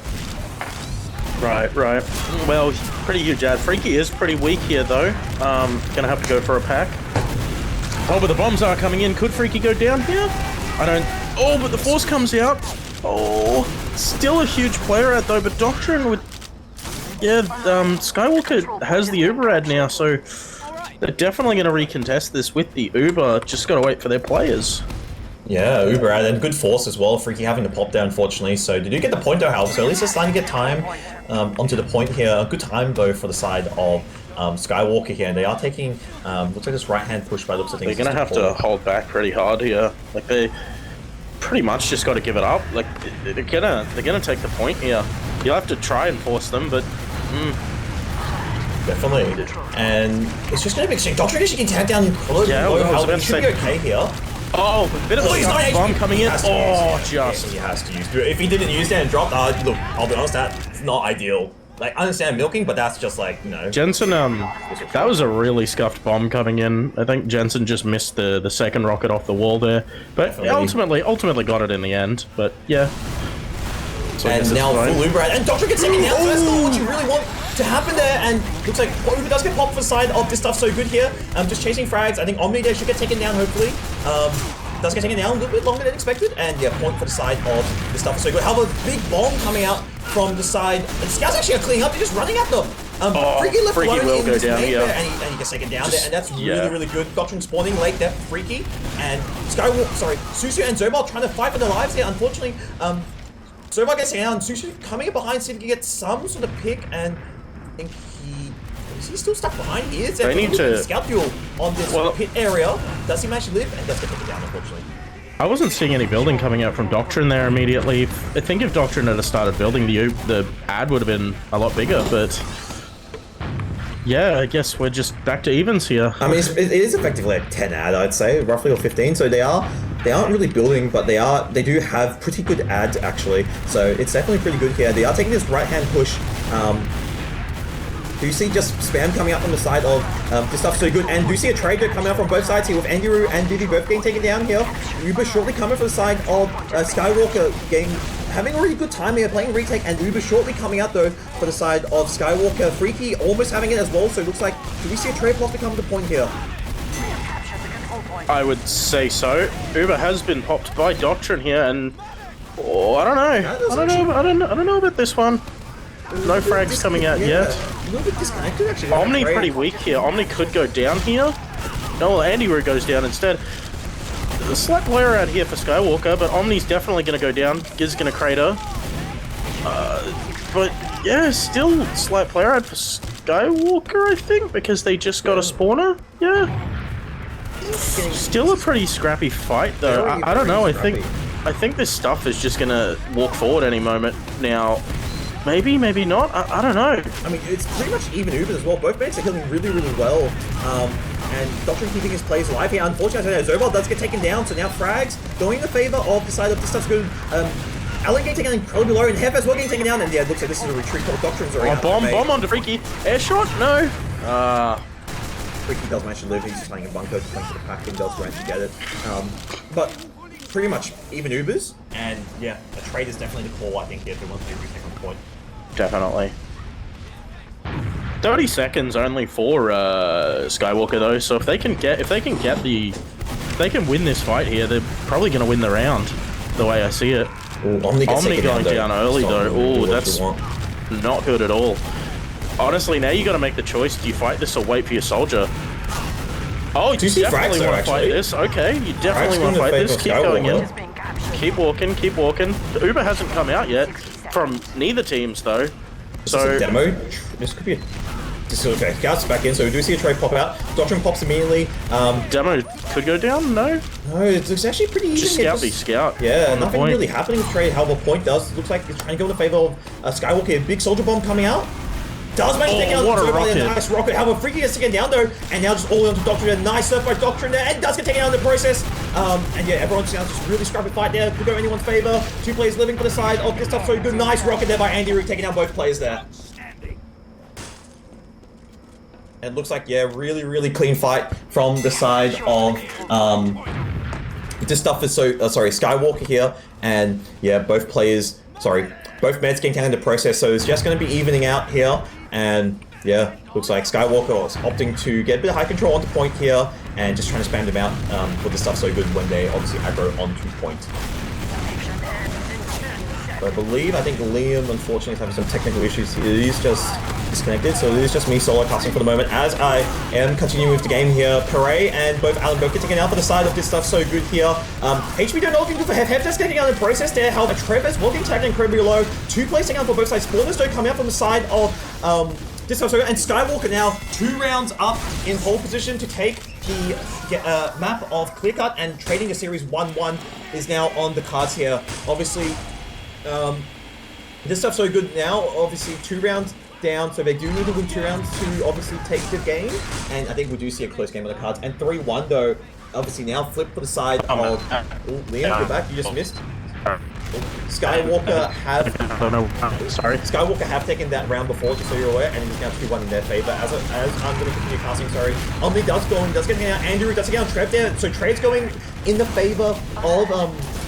Right. Well, pretty huge ad. Freaky is pretty weak here though. Gonna have to go for a pack. Oh, but the bombs are coming in. Could Freaky go down here? I don't. Oh, but the force comes out. Oh, still a huge player ad though. But Doctrine would. Yeah, Skywalker has the Uber ad now, so they're definitely going to recontest this with the Uber. Just got to wait for their players. Yeah, Uber ad and good force as well. Freaky having to pop there, unfortunately. So they do get the point though, however. So at least they're starting to get time onto the point here. A good time though for the side of Skywalker here. And they are taking looks like this right hand push by looks of things. They're going to have to hold back pretty hard here. Like they pretty much just got to give it up. Like they're gonna take the point here. You'll have to try and force them, but. Definitely. And it's just going to be extreme. Doctrine actually can tag down low health. He should be okay here. Oh, a bit of a bomb coming in. Oh, just. He has to use it. If he didn't use that and dropped, look, I'll be honest, that's not ideal. Like, I understand milking, but that's just like, you know. Jensen, that was a really scuffed bomb coming in. I think Jensen just missed the second rocket off the wall there. But ultimately got it in the end. But yeah. And now full Uber, and Doctor gets taken down, so that's not what you really want to happen there, and looks like Uber does get popped for the side of this stuff so good here. Just chasing frags. I think Omni there should get taken down, hopefully. Does get taken down a little bit longer than expected, and yeah, point for the side of this stuff so good. However, big bomb coming out from the side. And Scouts actually are cleaning up, they're just running at them. Freaky left alone will in go down here. and he gets taken down there, and that's really good. Doctrine spawning late there, Freaky, and Susu and Zobal trying to fight for their lives here. Unfortunately, Zobal gets taken down, Susu coming in behind, see if he can get some sort of pick, and I think is he still stuck behind here? They need to scout duel on this pit area. Does he manage to live? And does get taken down, unfortunately. I wasn't seeing any building coming out from Doctrine there immediately. I think if Doctrine had started building, the ad would have been a lot bigger, but yeah, I guess we're just back to evens here. I mean, it is effectively a 10 ad, I'd say, roughly, or 15. So they aren't really building, but they do have pretty good ads actually. So it's definitely pretty good here. They are taking this right hand push. Do you see just spam coming out from the side of this stuff so good, and do you see a trader coming out from both sides here with Andrew and Vivi both getting taken down here. Uber shortly coming from the side of Skywalker having a really good time here, playing retake, and Uber shortly coming out though for the side of Skywalker. Freaky almost having it as well, so it looks like, do we see a trade possibly come to the point here? I would say so. Uber has been popped by Doctrine here, and I don't know. I don't know about this one. No frags coming out yet. A little bit disconnected actually. Omni pretty weak here. Omni could go down here. No, Andy Roo goes down instead. A slight player out here for Skywalker, but Omni's definitely going to go down. Giz going to crater. But yeah, still slight player out for Skywalker, I think, because they just got a spawner. Yeah. Still a pretty scrappy fight though. I don't know. I think this stuff is just going to walk forward any moment now. Maybe, maybe not. I don't know. I mean, it's pretty much even Uber as well. Both mates are killing really well. And Doctrine keeping his plays alive here. Unfortunately, Zobal does get taken down, so now frags going in the favor of the side of this stuff's good. Alan getting taken incredibly low, and Hef as well getting taken down. And yeah, it looks like this is a retreat called Doctrine's already. Bomb onto Freaky. Air shot? No. Freaky does manage to live. He's just playing a bunker, playing for the pack, and does manage to get it. But pretty much even Ubers, and yeah, a trade is definitely the call, I think, if they want to do retake on the point. Definitely. 30 seconds only for Skywalker though, so if they can win this fight here, they're probably going to win the round, the way I see it. Ooh, Omni going down early though. Oh, that's not good at all. Honestly, now you got to make the choice. Do you fight this or wait for your soldier? Oh, you definitely want to fight this. Okay, you definitely want to fight this. Keep going in. Keep walking, keep walking. The Uber hasn't come out yet from neither teams though. So demo. This could be a okay. Scouts back in, so we do see a trade pop out. Doctrine pops immediately. Demo could go down. No, it's actually pretty easy. Just scout. Yeah, nothing really happening with trade. However, point does looks like it's trying to go in the favor of Skywalker. Big soldier bomb coming out. Does manage to take out a nice rocket. However, Freaky gets taken down though, and now just all onto Doctrine. A nice surf by Doctrine there, and does get taken out in the process. And yeah, everyone's now just really scrappy fight there. Could go in anyone's favor. Two players living for the side of this stuff. So good, nice rocket there by Andy Roo, taking out both players there. It looks like, yeah, really clean fight from the side of this stuff is Skywalker here, and yeah, both meds getting taken into process, so it's just going to be evening out here, and yeah, looks like Skywalker was opting to get a bit of high control onto point here, and just trying to spam them out for the stuff so good when they obviously aggro onto point. So I think Liam unfortunately is having some technical issues. He is just disconnected, so it is just me solo casting for the moment as I am continuing with the game here. Paray and both Alan both getting out for the side of this stuff so good here. HB don't know what to do for Hef. Hef just getting out in the process there. However, Trevor's walking tagged incredibly low. Two plays taken out for both sides. Spawners don't come out from the side of this stuff so good. And Skywalker now 2 rounds up in pole position to take the map of Clear Cut, and trading a series 1-1 is now on the cards here. Obviously, this stuff's so good now. Obviously, 2 rounds down, so they do need to win 2 rounds to obviously take the game. And I think we do see a close game on the cards. And 3-1 though, obviously now flip for the side of Liam. You're back. You just missed. Skywalker have. Skywalker have taken that round before, just so you're aware, and it's now 2-1 in their favor. As I'm going to continue casting, sorry. Omni does go, does get out. Andrew does get out. Trev there, so Trev's going in the favor of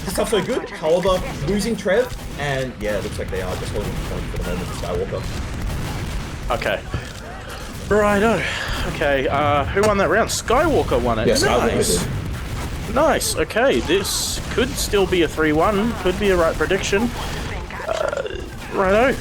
this stuff so good. However, losing Trev And yeah, it looks like they are just holding the point for the moment for Skywalker. Okay. Righto. Okay, who won that round? Skywalker won it. Yeah, Skywalker Nice. did. Nice. Okay, this could still be a 3-1. Could be a right prediction. Righto.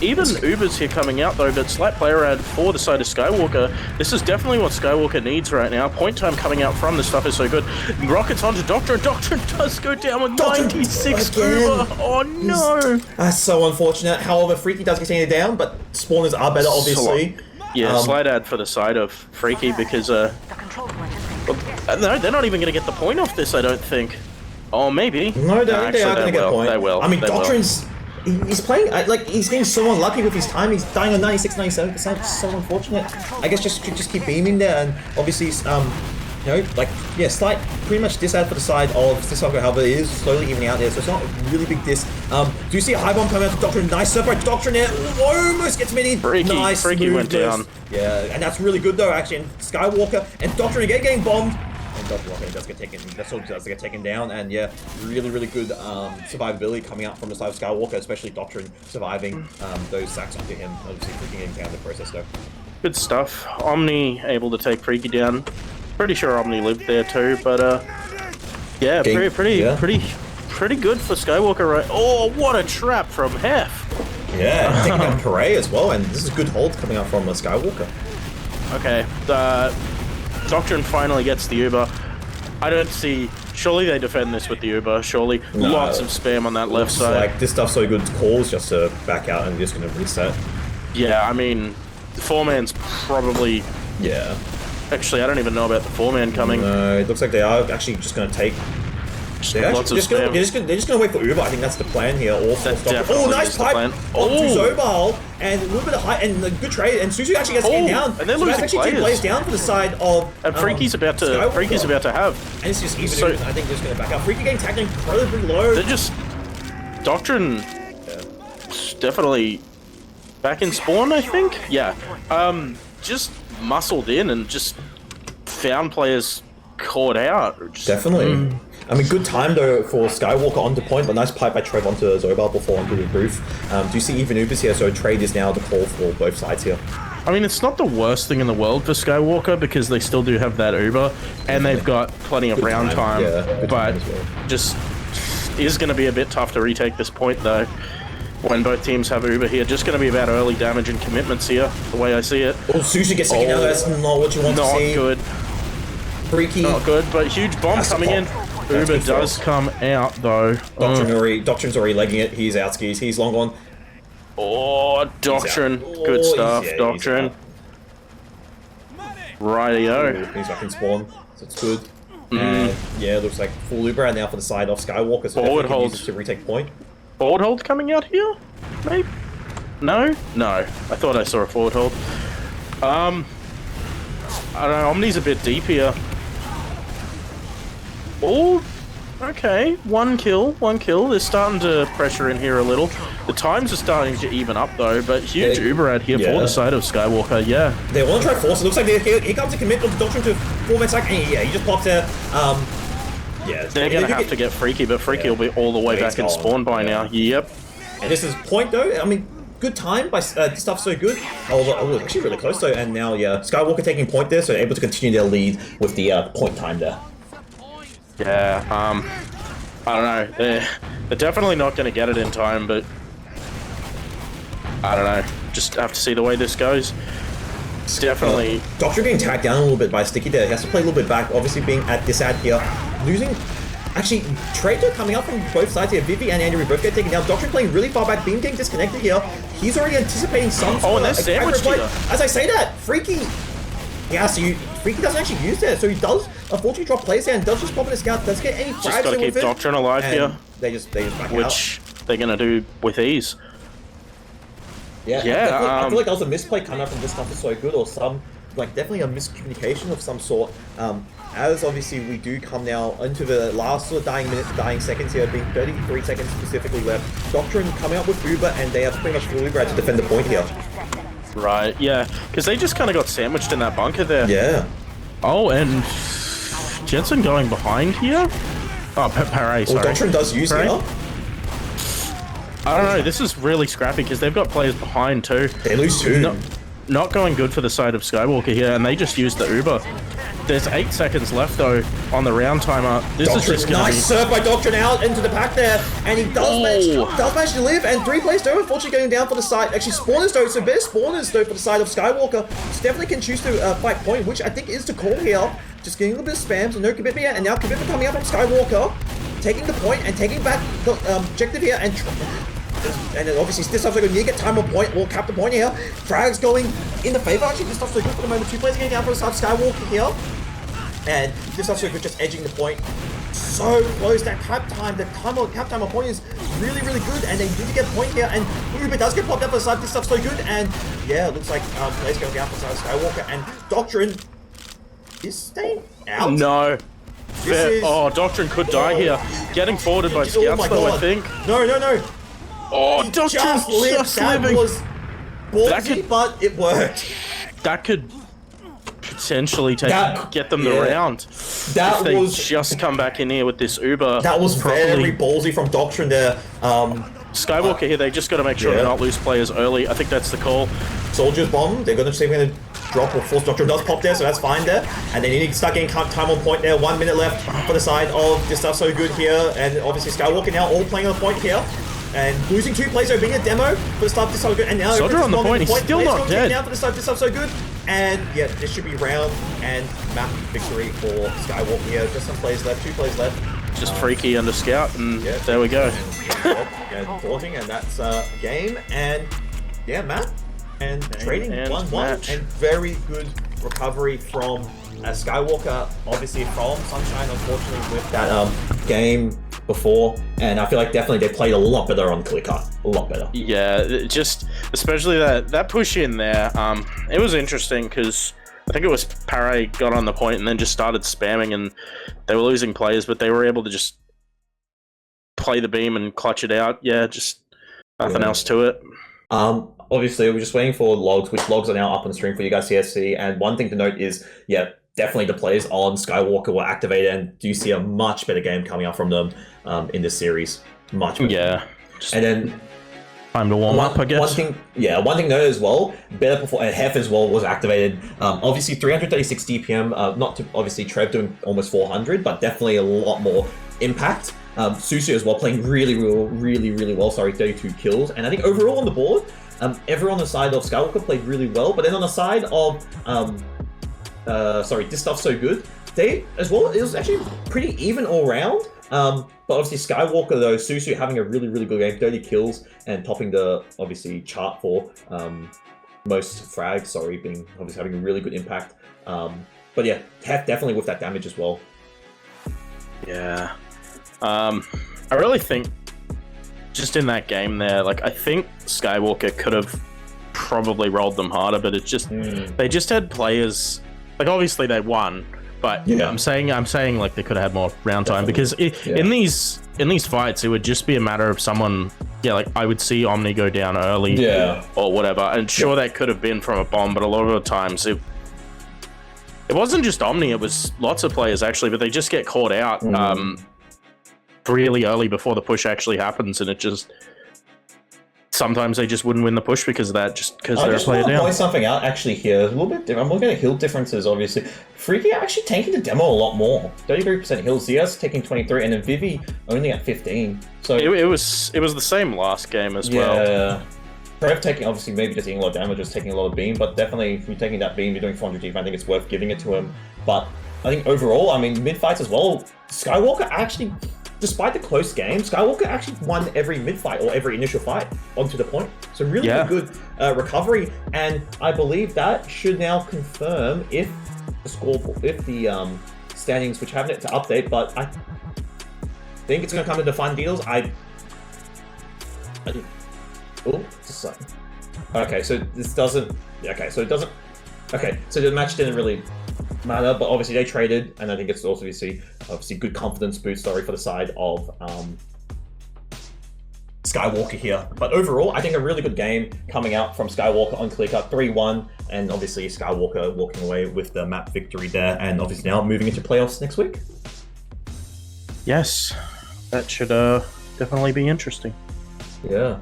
Even Uber's here coming out though, but slight player ad for the side of Skywalker. This is definitely what Skywalker needs right now. Point time coming out from this stuff is so good. Rockets onto Doctrine. Doctrine does go down with 96 Uber. Oh no. That's so unfortunate. However, Freaky does continue down, but spawners are better, obviously. Yeah, slight ad for the side of Freaky because no, they're not even going to get the point off this, I don't think. Oh, maybe. No, they are going to get a point. They will. I mean, Doctrine's... He's playing, like, he's getting so unlucky with his time. He's dying on 96, 97%. It's so unfortunate. I guess just keep beaming there, and obviously, you know, like, yeah, slight, pretty much diss ad for the side of Skywalker, however, it is slowly evening out there, so it's not a really big diss. Do you see a high bomb coming out to Doctrine? Nice surf by Doctrine there. Almost gets mini. Nice. Freaky went down. Yeah, and that's really good, though, actually. And Skywalker and Doctrine again getting bombed. And Skywalker does get taken down, and yeah, really good survivability coming out from the side of Skywalker, especially Doctrine surviving those sacks onto him. Obviously, Freaky getting down in the process, though. Good stuff. Omni able to take Freaky down. Pretty sure Omni lived there too, but yeah, pretty good for Skywalker, right? Oh, what a trap from Hef! Yeah, taking down Paray as well, and this is good hold coming up from Skywalker. Okay, Doctrine finally gets the Uber. I don't see. Surely they defend this with the Uber. Surely lots of spam on that left side. Like this stuff's so good. Calls just to back out and just gonna reset. Yeah, I mean, the 4-man's probably. Yeah. Actually, I don't even know about the 4-man coming. No, it looks like they are actually just going to take... They're just going to wait for Uber. I think that's the plan here. Oh, nice pipe onto Zobal. And a little bit of height and a good trade. And Suzu actually gets taken down. And they're losing actually players. 2 players down for the side of... And Freaky's about to have. And it's just even. I think they're just going to back up. Freaky getting tagged incredibly low. They're just... Doctrine... Definitely back in spawn, I think? Yeah. Just muscled in and just found players caught out. Definitely. I mean, good time though for Skywalker onto point, but nice pipe by Trev onto Zobal before onto the roof. Do you see even Ubers here? So trade is now the call for both sides here. I mean, it's not the worst thing in the world for Skywalker because they still do have that Uber and they've got plenty of round time. Yeah, but just is going to be a bit tough to retake this point though. When both teams have Uber here, just going to be about early damage and commitments here, the way I see it. Oh, Sushi gets taken down. That's not what you want to see. Not good. Freaky. Not good, but huge bomb coming in. Uber does come out though. Doctrine's already legging it. He's out skis. He's long on. Oh, Doctrine. Good stuff, Doctrine. Rightio. He's back in spawn, so it's good. And yeah, looks like full Uber and now for the side off Skywalker, so forward definitely hold can use it to retake point. Forward hold coming out here? Maybe? No? No. I thought I saw a forward hold. I don't know, Omni's a bit deep here. Oh, okay. One kill. They're starting to pressure in here a little. The times are starting to even up though, but huge Uber out here for the side of Skywalker, yeah. They want to try force. It looks like here comes a commit of Doctrine to 4-man sack, and yeah, he just pops there. Yeah, they're going to have to get Freaky, but Freaky will be all the way back in spawn by now. Yep. And this is point though. I mean, good time by this stuff's so good. Oh, actually really close though. And now, yeah, Skywalker taking point there, so able to continue their lead with the point time there. Yeah, I don't know. They're definitely not going to get it in time, but I don't know. Just have to see the way this goes. It's definitely... Doctor getting tagged down a little bit by Sticky there. He has to play a little bit back, obviously being at this ad here. Losing... Actually, Traitor coming up from both sides here. Vivi and Andrew both get taken down. Doctor playing really far back. Beam getting disconnected here. He's already anticipating some... Oh, and they're sandwiched here. As I say that, Freaky... Yeah, so Freaky doesn't actually use that, so he does unfortunately drop plays there and does just pop in a scout, doesn't get any frags. Just gotta keep Doctrine alive here. They just back out. Which they're gonna do with ease. Yeah, I feel like that was a misplay coming up from this stuff is so good, or some, like definitely a miscommunication of some sort. As obviously we do come now into the last sort of dying minutes, dying seconds here, being 33 seconds specifically left. Doctrine coming out with Uber and they have pretty much full Uber to defend the point here. Right, yeah, because they just kind of got sandwiched in that bunker there. Yeah. Oh, and Jensen going behind here? Oh, Paray, sorry. Well, Doctrine does use here. I don't know. This is really scrappy because they've got players behind too. They lose 2. Not going good for the side of Skywalker here, and they just used the Uber. There's 8 seconds left though on the round timer. This is just gonna nice serve by Doctrine out into the pack there, and he does manage to live. And 3 players though, unfortunately going down for the side. Actually, spawners though, so better spawners though for the side of Skywalker. So definitely can choose to fight point, which I think is the call here. Just getting a little bit of spam, so no commitment yet, and now commitment coming up from Skywalker, taking the point and taking back the objective here, and then obviously this stuff's going to need to get time on point. We'll cap the point here. Frag's going in the favor. Actually, this stuff's so good for the moment. 2 players getting down for the side of Skywalker here. And this stuff's so good, just edging the point. So close. That cap time on point is really, really good. And they need to get a point here. And Uber does get popped up for the side. This stuff's so good. And yeah, it looks like players going down for the side of Skywalker. And Doctrine is staying out. No. Doctrine could die here. Getting forwarded by scouts though, I think. No. Oh, Doctrine's just living. That was ballsy, but it worked. That could potentially get them the round. That if was they just come back in here with this Uber. That was very ballsy from Doctrine there. Skywalker here, they just got to make sure to not lose players early. I think that's the call. Soldiers bomb. They're going to see if they're going to drop or force. Doctrine does pop there, so that's fine there. And they need to start getting time on point there. 1 minute left for the side of this stuff so good here. And obviously Skywalker now all playing on the point here. And losing 2 players over being a demo for the start of this so good. And now Soldier on the point, he's still not dead. Now for the start of this stuff so good. And yeah, this should be round and map victory for Skywalker here. Just some players left, 2 players left. Just freaky under scout, and there we go. Daunting, and that's game. And yeah, Matt. And trading 1-1. And very good recovery from Skywalker, obviously from Sunshine, unfortunately, with that game before. And I feel like definitely they played a lot better on Clicker. A lot better. Yeah, just especially that push in there. It was interesting because I think it was Paré got on the point and then just started spamming, and they were losing players, but they were able to just play the beam and clutch it out. Yeah, just nothing else to it. Obviously, we're just waiting for logs, which logs are now up on the stream for you guys to see. And one thing to note is, definitely the players on Skywalker were activated, and do you see a much better game coming up from them in this series? Much better. Yeah. And then time to warm up, I guess. One thing to note as well, better perform, and Hef as well was activated. Obviously 336 DPM, not to obviously Trev doing almost 400, but definitely a lot more impact. Susu as well playing really well. 32 kills, and I think overall on the board, everyone on the side of Skywalker played really well, but then on the side of this stuff's so good, they as well, it was actually pretty even all round. But obviously Skywalker though, Susu having a really good game, 30 kills and topping the obviously chart for most frags, being obviously having a really good impact. But yeah, Hef definitely with that damage as well. Yeah. I really think just in that game there, like I think Skywalker could have probably rolled them harder, but it's just they just had players, like obviously they won, but I'm saying like they could have had more round time, because in these fights it would just be a matter of someone, like I would see Omni go down early or whatever, and sure that could have been from a bomb, but a lot of the times it wasn't just Omni, it was lots of players actually, but they just get caught out really early before the push actually happens, and it just sometimes they just wouldn't win the push because of that, just because they're a player down. I just want to point something out actually here, a little bit different. I'm looking at hill differences, obviously. Freaky actually taking the demo a lot more. 33% hills, Zia's taking 23, and then Vivi only at 15. So it was the same last game as well. Yeah. Trev taking, obviously, maybe just taking a lot of damage, just taking a lot of beam, but definitely if you're taking that beam, you're doing 400 DP, I think it's worth giving it to him. But I think overall, I mean, mid-fights as well, Skywalker actually, despite the close game, Skywalker actually won every mid-fight or every initial fight onto the point. So really good recovery, and I believe that should now confirm if the scoreboard, if the standings, which haven't yet to update, but I think it's going to come to the fun deals. Oh, just a second. Okay, so this doesn't. Okay, so it doesn't. Okay, so the match didn't really matter, but obviously they traded, and I think it's also obviously good confidence boost for the side of Skywalker here. But overall, I think a really good game coming out from Skywalker on ClearCut 3-1, and obviously Skywalker walking away with the map victory there, and obviously now moving into playoffs next week. Yes, that should definitely be interesting. Yeah.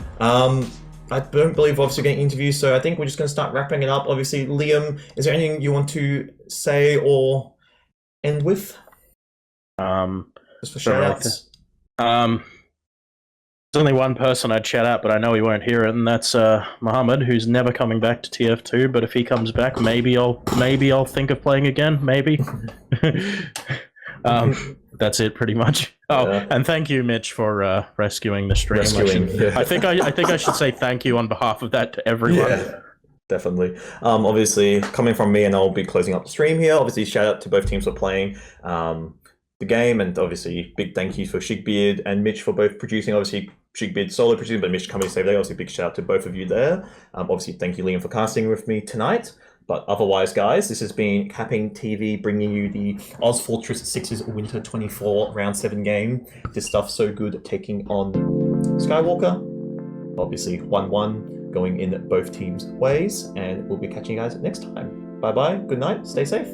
I don't believe we're obviously getting interviews, so I think we're just going to start wrapping it up. Obviously, Liam, is there anything you want to say or end with? Just for shout outs. There's only one person I'd shout out, but I know he won't hear it, and that's Mohammed, who's never coming back to TF2. But if he comes back, maybe I'll think of playing again. Maybe. That's it, pretty much. Oh, yeah. And thank you, Mitch, for rescuing the stream. I think I should say thank you on behalf of that to everyone. Yeah. Definitely. Obviously, coming from me, and I'll be closing up the stream here. Obviously, shout out to both teams for playing the game, and obviously, big thank you for Shigbeard and Mitch for both producing. Obviously, Shigbeard solo producing, but Mitch coming to save the day. Obviously, big shout out to both of you there. Obviously, thank you, Liam, for casting with me tonight. But otherwise, guys, this has been CappingTV bringing you the ozfortress 6's Winter 24 Round 7 game. This stuff's so good, taking on Skywalker. Obviously, 1-1 going in both teams' ways, and we'll be catching you guys next time. Bye-bye, good night, stay safe.